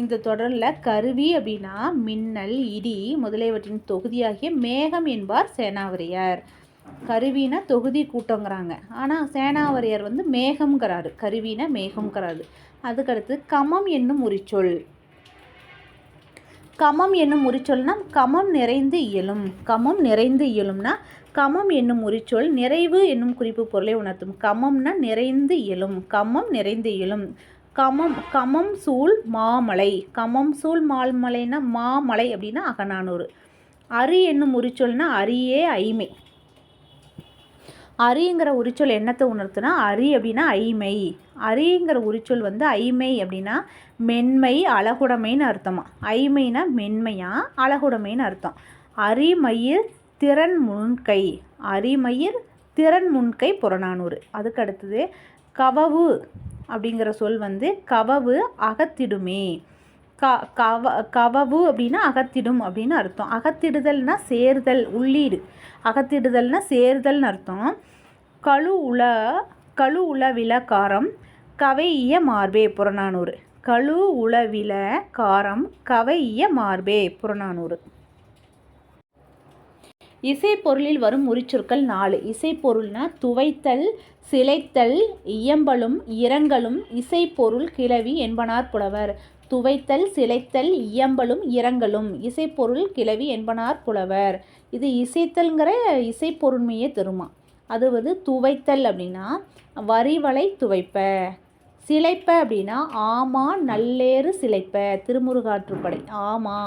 இந்த தொடரில் கருவி அப்படின்னா மின்னல், இடி முதலியவற்றின் தொகுதியாகிய மேகம் என்பார் சேனாவரையார். கருவினா தொகுதி கூட்டங்கிறாங்க, ஆனால் சேனாவரையர் மேகம்ங்கிறாரு. கருவினா மேகம்ங்கிறாரு. அதுக்கடுத்து கமம் என்னும் உரிச்சொல். கமம் என்னும் உரிச்சொல்னா கமம் நிறைந்து இயலும்னா கமம் என்னும் உரிச்சொல் நிறைவு என்னும் குறிப்பு பொருளை உணர்த்தும். கமம்னா நிறைந்து இயலும். கமம் சூழ் மாமலைனா மாமலை அப்படின்னா அகநானூறு. அரி என்னும் உரிச்சொல்னா அரியே ஐமை. அரிங்கிற உரிச்சொல் என்னத்தை உணர்த்துனா, அரி அப்படின்னா ஐமை. அரிங்கிற உரிச்சொல் ஐமை அப்படின்னா மென்மை, அழகுடைமைன்னு அர்த்தமா. ஐமைனா மென்மையா, அழகுடைமைன்னு அர்த்தம். அரிமயிர் திறன் முன்கை புறநானூறு. அதுக்கு அடுத்தது கவவு அப்படிங்கிற சொல் கவவு அகத்திடுமே. கவவு அப்படின்னா அகத்திடும் அப்படின்னு அர்த்தம். அகத்திடுதல்னா சேர்தல், உள்ளீடு. அகத்திடுதல்னா சேர்தல்னு அர்த்தம். கழு உளவில காரம் கவையிய மார்பே புறநானூறு. கழு உளவில காரம் கவையிய மார்பே புறநானூறு. இசைப்பொருளில் வரும் உரிச்சொற்கள் 4. இசைப்பொருள்னா துவைத்தல், சிலைத்தல், இயம்பலும், இரங்கலும் இசைப்பொருள் கிளவி என்பனார் புலவர். துவைத்தல், சிலைத்தல், இயம்பலும், இரங்கலும் இசைப்பொருள் கிளவி என்பனார் புலவர். இது இசைத்தல்ங்கிற இசைப்பொருண்மையே தருமா. அது துவைத்தல் அப்படின்னா வரிவளை துவைப்ப. சிலைப்ப அப்படின்னா ஆமா நல்லேறு சிலைப்ப திருமுருகாற்றுப்படை. ஆமா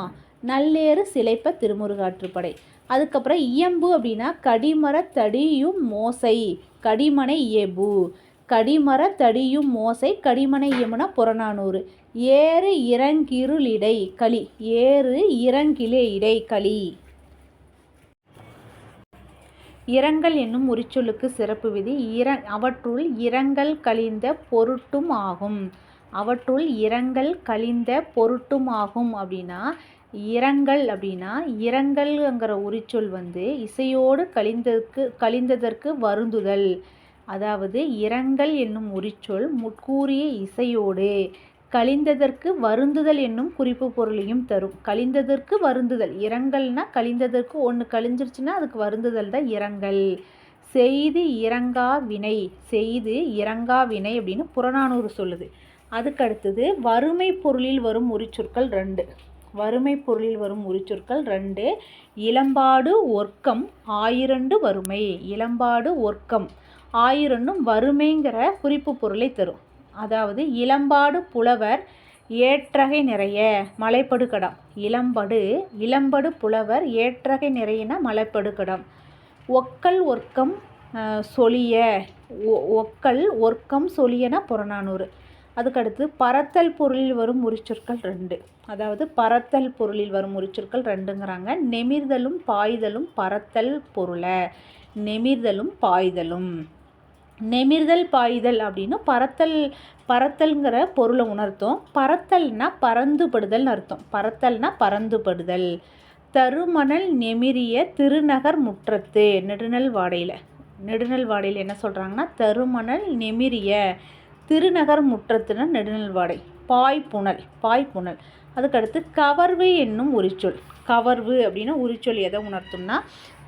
நல்லேறு சிலைப்ப திருமுருகாற்றுப்படை. அதுக்கப்புறம் இயம்பு அப்படின்னா கடிமரத்தடியும் மோசை கடிமனை இயம்பு. கடிமரத்தடியும் மோசை கடிமனை இயம்புனா புறநானூறு. ஏறு இறங்கிருளிடை களி. ஏறு இறங்கிலே களி. இரங்கல் என்னும் உரிச்சொல்லுக்கு சிறப்பு விதி. அவற்றுள் இரங்கல் கழிந்த பொருட்டும் ஆகும். அவற்றுள் இரங்கல் கழிந்த பொருட்டும் ஆகும். அப்படின்னா இரங்கல் அப்படின்னா இரங்கல்ங்கிற உரிச்சொல் வந்து இசையோடு கழிந்ததற்கு வருந்துதல். அதாவது இரங்கல் என்னும் உரிச்சொல் முற்கூறிய இசையோடு கழிந்ததற்கு வருந்துதல் என்னும் குறிப்பு பொருளையும் தரும். கழிந்ததற்கு வருந்துதல், இரங்கல்னா கழிந்ததற்கு ஒன்று கழிஞ்சிருச்சுன்னா அதுக்கு வருந்துதல் தான் இரங்கல். செய்து இறங்கா வினை, செய்து இறங்கா வினை அப்படின்னு புறநானூறு சொல்லுது. அதுக்கு அடுத்தது வறுமை பொருளில் வரும் உரிச்சொற்கள் 2. வறுமை பொருளில் வரும் உரிச்சொற்கள் 2. இளம்பாடு ஒர்க்கம் ஆயிரண்டு வறுமை. இளம்பாடு ஒர்க்கம் ஆயிரண்டும் வறுமைங்கிற குறிப்பு பொருளை தரும். அதாவது இளம்பாடு புலவர் ஏற்றகை நிறைய மலைப்படுகடம். இளம்படு புலவர் ஏற்றகை நிறையனா மலைப்படுகடம். ஒக்கல் ஒர்க்கம் சொலிய, ஒக்கல் ஒர்க்கம் சொலியன புறநானூறு. அதுக்கடுத்து பரத்தல் பொருளில் வரும் உரிச்சொற்கள் 2. அதாவது பரத்தல் பொருளில் வரும் உரிச்சொற்கள் 2ங்கிறாங்க. நெமிர்தலும் பாய்தலும் பரத்தல் பொருள. நெமிர்தலும் பாய்தலும். நெமிர்தல் பாய்தல் அப்படின்னு பரத்தல்ங்கிற பொருளை உணர்த்தும். பரத்தல்னா பறந்துபடுதல்னு அர்த்தம். பரத்தல்னா பறந்துபடுதல். தருமணல் நெமிரிய திருநகர் முற்றத்து. நெடுநல்வாடையில் என்ன சொல்கிறாங்கன்னா தருமணல் நெமிரிய திருநகர் முற்றத்துனா நெடுநல்வாடை. பாய்ப்புணல். அதுக்கடுத்து கவர்வு என்னும் உரிச்சொல். கவர்வு அப்படின்னா உரிச்சொல் எதை உணர்த்தும்னா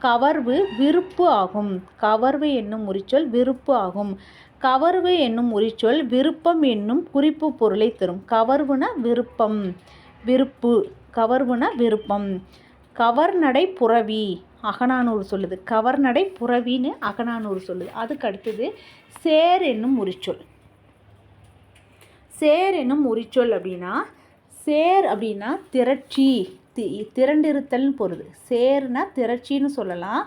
கவர்வு விருப்பு ஆகும். கவர்வு என்னும் உரிச்சொல் விருப்பு ஆகும். கவர்வு என்னும் உரிச்சொல் விருப்பம் என்னும் குறிப்பு பொருளை தரும். கவர்வுனா விருப்பம், விருப்பு. கவர்வுனா விருப்பம். கவர்நடை புரவி அகநானூறு சொல்லுது. கவர்நடை புரவின்னு அகநானூறு சொல்லுது. அதுக்கு அடுத்தது சேர் என்னும் உரிச்சொல். சேர் என்னும் உரிச்சொல் அப்படின்னா சேர் அப்படின்னா திரட்சி, திரண்டிருத்தல்னு பொருது. சேர்னா திரட்சின்னு சொல்லலாம்.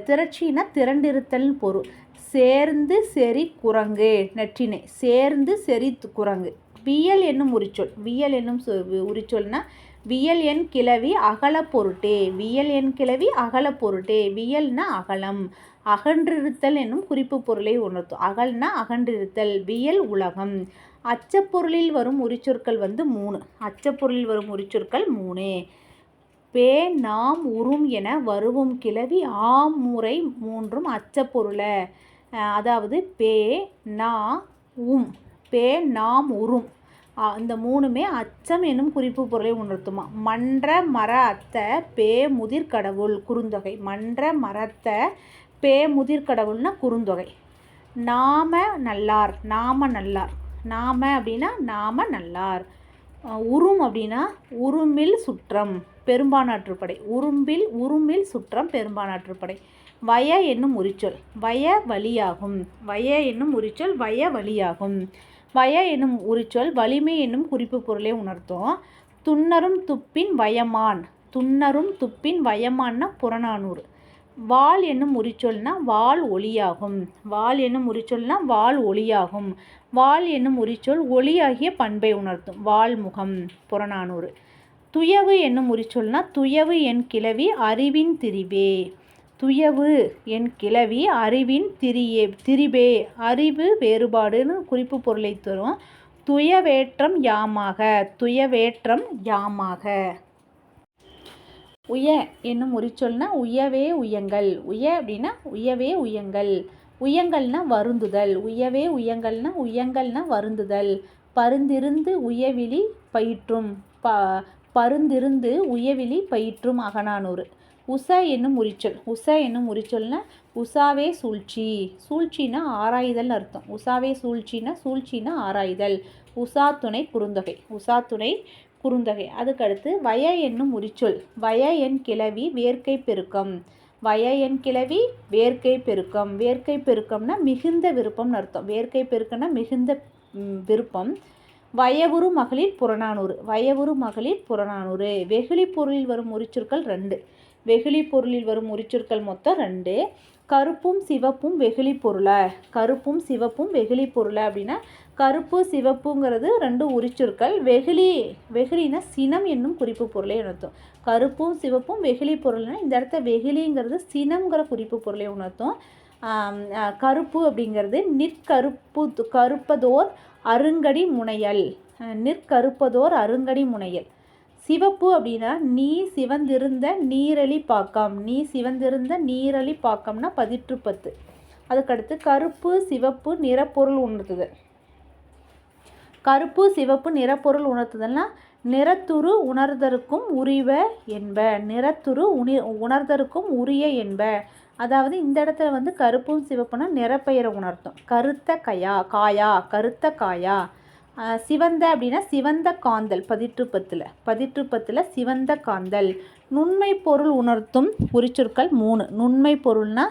திரட்சின்னா திரண்டிருத்தல்னு பொருள். சேர்ந்து செறி குரங்கு நெற்றினை. சேர்ந்து செறி குரங்கு. வியல் என்னும் உரிச்சொல். வியல் என்னும் உரிச்சொல்னா வியல் என் கிளவி அகல பொருட்டே. வியல் என் கிளவி அகல பொருட்டே. வியல்னா அகலம். அகன்றிருத்தல் என்னும் குறிப்பு பொருளை உணர்த்தும். அகல்னா அகன்றிருத்தல். வியல் உலகம். அச்சப்பொருளில் வரும் உரிச்சொற்கள் 3. அச்சப்பொருளில் வரும் உரிச்சொற்கள் 3. பே நாம் உறும் என வருவும் கிளவி ஆம் முறை 3ம் அச்சப்பொருள. அதாவது பே நா உம், பே நாம் உறும் இந்த 3மே அச்சம் என்னும் குறிப்பு பொருளை உணர்த்துமா. மன்ற மர அத்த பே முதிர் கடவுள் குறுந்தொகை. மன்ற மரத்த பே முதிர் கடவுள்னா குறுந்தொகை. நாம நல்லார். நாம அப்படின்னா நாம நல்லார். உறும் அப்படின்னா உறுமில் சுற்றம் பெரும்பானாற்றுப்படை. உறுமில் சுற்றம் பெரும்பானாற்றுப்படை. வய என்னும் உரிச்சொல் வய வழியாகும். வய என்னும் உரிச்சொல் வய வழியாகும். வய என்னும் உரிச்சொல் வலிமை என்னும் குறிப்பு பொருளை உணர்த்தும். துன்னரும் துப்பின் வயமான். துன்னரும் துப்பின் வயமான்னா புறநானூறு. வாள் என்னும் உரிச்சொல்னா வாள் ஒளியாகும். வாள் என்னும் உரிச்சொல்னா வாள் ஒளியாகும். வாள் என்னும் உரிச்சொல் ஒளியாகிய பண்பை உணர்த்தும். வாள்முகம் புறநானூறு. துயவு என்னும் உரிச்சொல்னா துயவு என் கிளவி அறிவின் திரிவே. துயவு என் கிளவி அறிவின் திரிபே. அறிவு வேறுபாடுன்னு குறிப்பு பொருளை தரும். துயவேற்றம் யாமாக. துயவேற்றம் யாமாக. உய என்னும் உரிச்சொல்னா உயவே உயங்கள். உய அப்படின்னா உயவே உயங்கள். உயங்கள்னா வருந்துதல். உயவே உயங்கள்னா உயங்கள்னா வருந்துதல். பருந்திருந்து உயவிலி பயிற்றும். பருந்திருந்து உயவிலி பயிற்றும் அகநானூறு. உச என்னும் உரிச்சொல். உச என்னும் உரிச்சொல்னா உசாவே சூழ்ச்சி. சூழ்ச்சின்னா ஆராய்தல் அர்த்தம். உசாவே சூழ்ச்சின்னா ஆராய்தல். உசா துணை குறுந்தொகை. உசா துணை குறுந்தொகை. அதுக்கடுத்து வய என்னும் உரிச்சொல் வய என் கிளவி வேர்க்கை பெருக்கம். வய என் கிளவி வேர்க்கை பெருக்கம். வேர்க்கை பெருக்கம்னா மிகுந்த விருப்பம்னு அர்த்தம். வேர்க்கை பெருக்கம்னா மிகுந்த விருப்பம். வயவுறு மகளிர் புறநானூறு. வயவுறு மகளிர் புறநானூறு. வெகுளி பொருளில் வரும் உரிச்சொற்கள் 2. வெகுளி பொருளில் வரும் உரிச்சொற்கள் மொத்தம் 2. கருப்பும் சிவப்பும் வெகுளி பொருள. கருப்பும் சிவப்பும் வெகுளி பொருள அப்படின்னா கருப்பு சிவப்புங்கிறது 2 உரிச்சொற்கள். வெகுளினா சினம் என்னும் குறிப்பு பொருளை உணர்த்தும். கருப்பும் சிவப்பும் வெகுளி பொருள்னா இந்த இடத்த வெகுளிங்கிறது சினம்ங்கிற குறிப்பு பொருளை உணர்த்தும். கருப்பு அப்படிங்கிறது கருப்பதோர் அருங்கடி முனையல், நிற்கருப்பதோர் அருங்கடி முனையல். சிவப்பு அப்படின்னா நீ சிவந்திருந்த நீரழி பாக்கம், நீ சிவந்திருந்த நீரழி பாக்கம்னா 10. அதுக்கடுத்து கருப்பு சிவப்பு நிறப்பொருள் உணர்த்துதல். கருப்பு சிவப்பு நிறப்பொருள் உணர்த்துதல்னா நிறத்துரு உணர்தற்கும் உரிவ என்ப, நிறத்துரு உணர்தற்கும் உரிய என்ப. அதாவது இந்த இடத்துல வந்து கருப்பும் சிவப்புனா நிறப்பெயரை உணர்த்தும். கருத்த காயா கருத்த காயா. சிவந்த அப்படின்னா சிவந்த காந்தல் 10 சிவந்த காந்தல். நுண்மை பொருள் உணர்த்தும் உரிச்சொற்கள் 3. நுண்மை பொருள்னா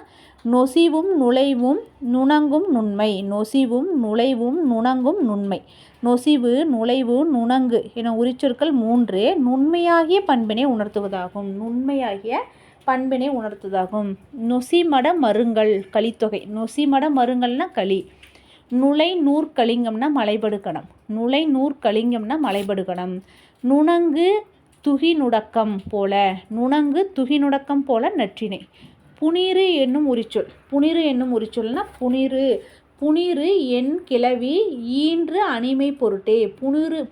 நொசிவும் நுழைவும் நுணங்கும் நுண்மை, நொசிவும் நுழைவும் நுணங்கும் நுண்மை. நொசிவு நுழைவு நுணங்கு என உரிச்சொற்கள் 3 நுண்மையாகிய பண்பினை உணர்த்துவதாகும். நுண்மையாகிய பண்பினை உணர்த்துவதாகும். நொசிமட மருங்கல் கலித்தொகை. நொசிமட மருங்கல்னா களி. நுழை நூற்கலிங்கம்னா மலைபடுகணம். நுழை நூற்கலிங்கம்னா மலைபடுகணம். நுணங்கு துகிநுடக்கம் போல, நுணங்கு துகிநுடக்கம் போல நற்றினை. புனிறு என்னும் உரிச்சொல். புனிறு என்னும் உரிச்சொல்னா புனிறு என் கிளவி ஈன்று அணிமை பொருட்டே.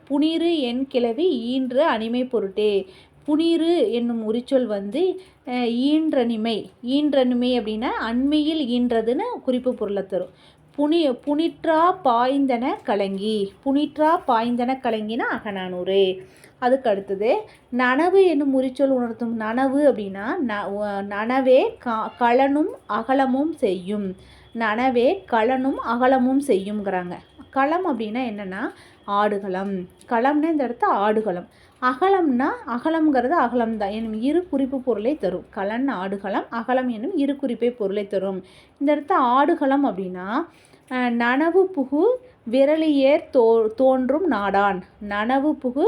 புனிறு என் கிளவி ஈன்று அணிமை பொருட்டே. புனிறு என்னும் உரிச்சொல் வந்து ஈன்றணிமை அப்படின்னா அண்மையில் ஈன்றதுன்னு குறிப்பு பொருளை தரும். புனிற்றா பாய்ந்தன கலங்கி. புனிற்றா பாய்ந்தன கலங்கினா அகநானூறு. அதுக்கு அடுத்தது நனவு என்னும் உரிச்சொல் உணர்த்தும். நனவு அப்படின்னா நனவே களனும் அகலமும் செய்யும். நனவே களனும் அகலமும் செய்யுங்கிறாங்க. களம் அப்படின்னா என்னென்னா ஆடுகளம். களம்னா இந்த இடத்த ஆடுகளம். அகலம்னா அகலம்ங்கிறது அகலம்தான் எனும் இரு குறிப்பு பொருளை தரும். களன் ஆடுகளம், அகலம் என்னும் இரு குறிப்பை பொருளை தரும். இந்த இடத்த ஆடுகளம் அப்படின்னா நனவு புகு விரலியேர் தோன்றும் நாடான். நனவு புகு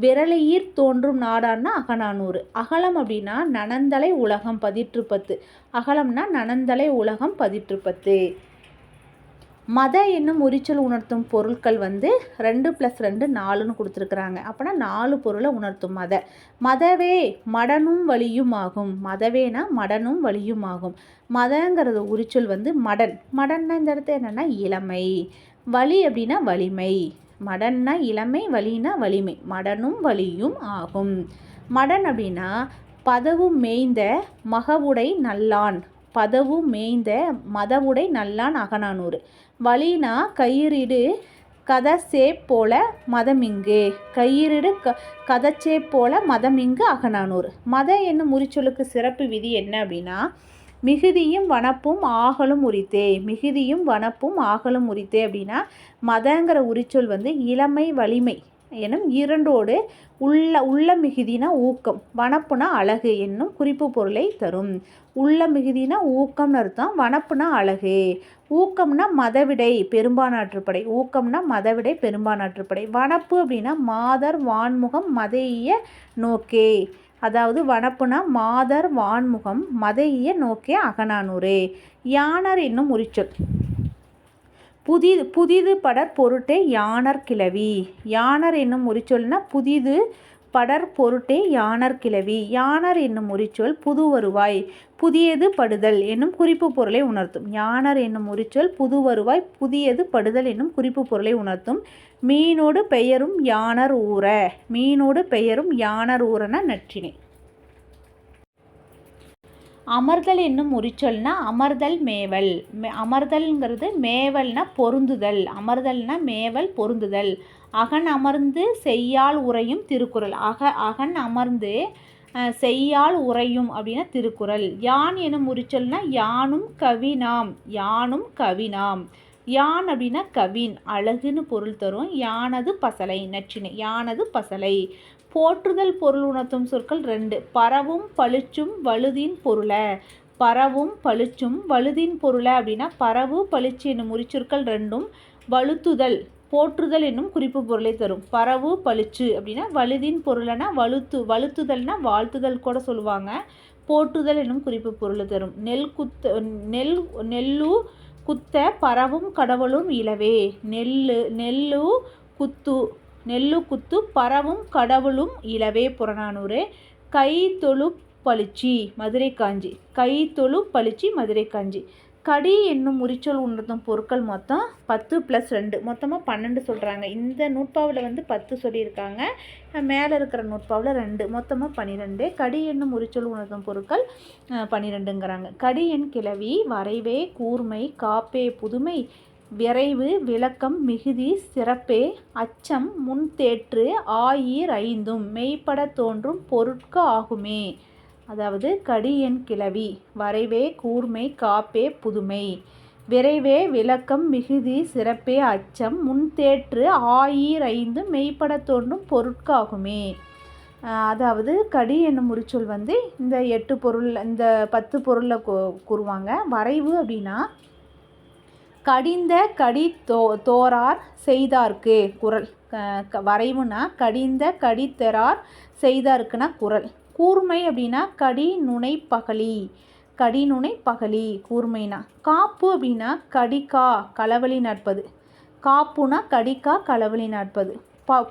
விரலியீர் தோன்றும் நாடான்னா அகநானூறு. அகலம் அப்படின்னா நனந்தலை உலகம் 10. அகலம்னா நனந்தலை உலகம் 10. மத என்னும் உரிச்சொல் உணர்த்தும் பொருட்கள் வந்து 2 + 2 4ன்னு கொடுத்துருக்குறாங்க. அப்போனா 4 பொருளை உணர்த்தும் மத. மதவே மடனும் வலியும் ஆகும். மதவேனா மடனும் வலியும் ஆகும். மதங்கிறது உரிச்சொல் வந்து மடன். மடன்னா இந்த இடத்துல என்னென்னா இளமை. வலி அப்படின்னா வலிமை. மடன்னா இளமை, வலினா வலிமை. மடனும் வலியும் ஆகும். மடன் அப்படின்னா பதவு மேய்ந்த மகவுடை நல்லான். பதவு மேய்ந்த மதவுடை நல்லான் அகநானூறு. வலினா கயிறிடு கதச்சேப் போல மதமிங்கு. கயிறிடு கதச்சேப் போல மதமிங்கு அகநானூறு. மத என்னும் உரிச்சொல்லுக்கு சிறப்பு விதி என்ன அப்படின்னா மிகுதியும் வனப்பும் ஆகலும் உரித்தே. மிகுதியும் வனப்பும் ஆகலும் உரித்தே அப்படின்னா மதங்கிற உரிச்சொல் வந்து இளமை வலிமை எனும் இரண்டோடு உள்ள மிகுதினா ஊக்கம், வனப்புனா அழகு என்னும் குறிப்பு பொருளை தரும். உள்ள மிகுதினா ஊக்கம்னு அர்த்தம், வனப்புனா அழகு. ஊக்கம்னா மதவிடை பெரும்பானாற்றுப்படை. ஊக்கம்னா மதவிடை பெரும்பானாற்றுப்படை. வனப்பு அப்படின்னா மாதர் வான்முகம் மதைய நோக்கே. அதாவது வனப்புனா மாதர் வான்முகம் மதைய நோக்கே அகநானூறு. யானர் என்னும் உரிச்சொல். புதிது படர் பொருட்டே யானர் கிளவி. யானர் என்னும் உரிச்சொல்னா புதிது படர் பொருட்டே யானர் கிளவி. யானர் என்னும் உரிச்சொல் புது வருவாய் புதியது படுதல் என்னும் குறிப்பு பொருளை உணர்த்தும். யானர் என்னும் உரிச்சொல் புது வருவாய் புதியது படுதல் என்னும் குறிப்பு பொருளை உணர்த்தும். மீனோடு பெயரும் யானர் ஊர. மீனோடு பெயரும் யானர் ஊரன நற்றினை. அமர்தல் என்னும் உரிச்சொல்னா அமர்தல் மேவல். அமர்தல்ங்கிறது மேவல்னா பொருந்துதல். அமர்தல்னா மேவல் பொருந்துதல். அகன் அமர்ந்து செய்யால் உரையும் திருக்குறள். அகன் அமர்ந்து செய்யால் உரையும் அப்படின்னா திருக்குறள். யான் எனும் உரிச்சொல்னா யானும் கவினாம். யானும் கவினாம். யான் அப்படின்னா கவின் அழகுன்னு பொருள் தரும். யானது பசலை நற்றினை. யானது பசலை. போற்றுதல் பொருள் உணர்த்தும் சொற்கள் 2. பரவும் பளிச்சும் வலுதின் பொருள. பரவும் பளிச்சும் வலுதின் பொருள அப்படின்னா பரவு பளிச்சு என்னும் உரிச்சொற்கள் 2ம் வலுத்துதல் போற்றுதல் என்னும் குறிப்பு பொருளை தரும். பரவு பளிச்சு அப்படின்னா வலுதின் பொருளனா வலுத்துதல்னா வாழ்த்துதல் கூட சொல்லுவாங்க. போற்றுதல் என்னும் குறிப்பு பொருளை தரும். நெல்லு குத்த பரவும் கடவுளும் இலவே. நெல்லு குத்து பரவும் கடவுளும் இலவே புறநானூறு. கை தொழு பளிச்சி மதுரை காஞ்சி. கை தொழு பளிச்சி மதுரை காஞ்சி. கடி என்னும் உரிச்சொல் உணர்த்தும் பொருட்கள் மொத்தம் 10 + 2 மொத்தமாக 12 சொல்கிறாங்க. இந்த நூற்பாவில் வந்து 10 சொல்லியிருக்காங்க. மேலே இருக்கிற நூற்பாவில் 2 மொத்தமாக 12. கடி என்னும் உரிச்சொல் உணர்த்தும் பொருட்கள் 12ங்கிறாங்க. கடி என் கிளவி வரைவே கூர்மை காப்பே புதுமை விரைவு விளக்கம் மிகுதி சிறப்பே அச்சம் முன்தேற்று ஆயீர் ஐந்தும் மெய்ப்பட தோன்றும் பொருட்க ஆகுமே. அதாவது கடி என் கிளவி வரைவே கூர்மை காப்பே புதுமை விரைவே விளக்கம் மிகுதி சிறப்பே அச்சம் முன்தேற்று ஆயீர் ஐந்தும் மெய்ப்பட தோன்றும் பொருட்காகுமே. அதாவது கடி என்னும் உரிச்சொல் வந்து இந்த 8 பொருள் இந்த 10 பொருளில் கூறுவாங்க. வரைவு அப்படின்னா கடிந்த கடி தோரார் செய்தார்க்கு குறள். வரைவுனா கடிந்த கடி தெரார் செய்தார்க்குனா குறள். கூர்மை அப்படின்னா கடி நுனை பகலி கடிநுனை பகலி கூர்மைனா. காப்பு அப்படின்னா கடிக்கா களவழி நட்பது. காப்புனா கடிக்கா களவழி நட்பது.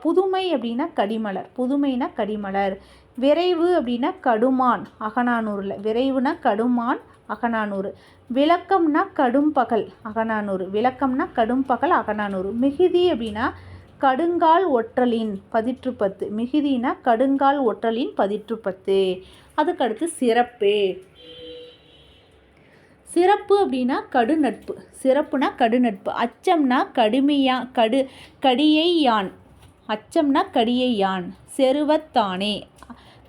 புதுமை அப்படின்னா கடிமலர். புதுமைனா கடிமலர். விரைவு அப்படின்னா கடுமான் அகநானூறில். விரைவுனா கடுமான் அகநானூறு. விளக்கம்னா கடும் பகல் அகநானூறு. விளக்கம்னா கடும் பகல் அகநானூறு. மிகுதி அப்படின்னா கடுங்கால் ஒற்றலின் 10. மிகுதினா கடுங்கால் ஒற்றலின் 10. அதுக்கடுத்து சிறப்பு. சிறப்பு அப்படின்னா கடுநட்பு. சிறப்புனா கடுநட்பு. அச்சம்னா கடியை யான். அச்சம்னா கடியை யான். செருவத்தானே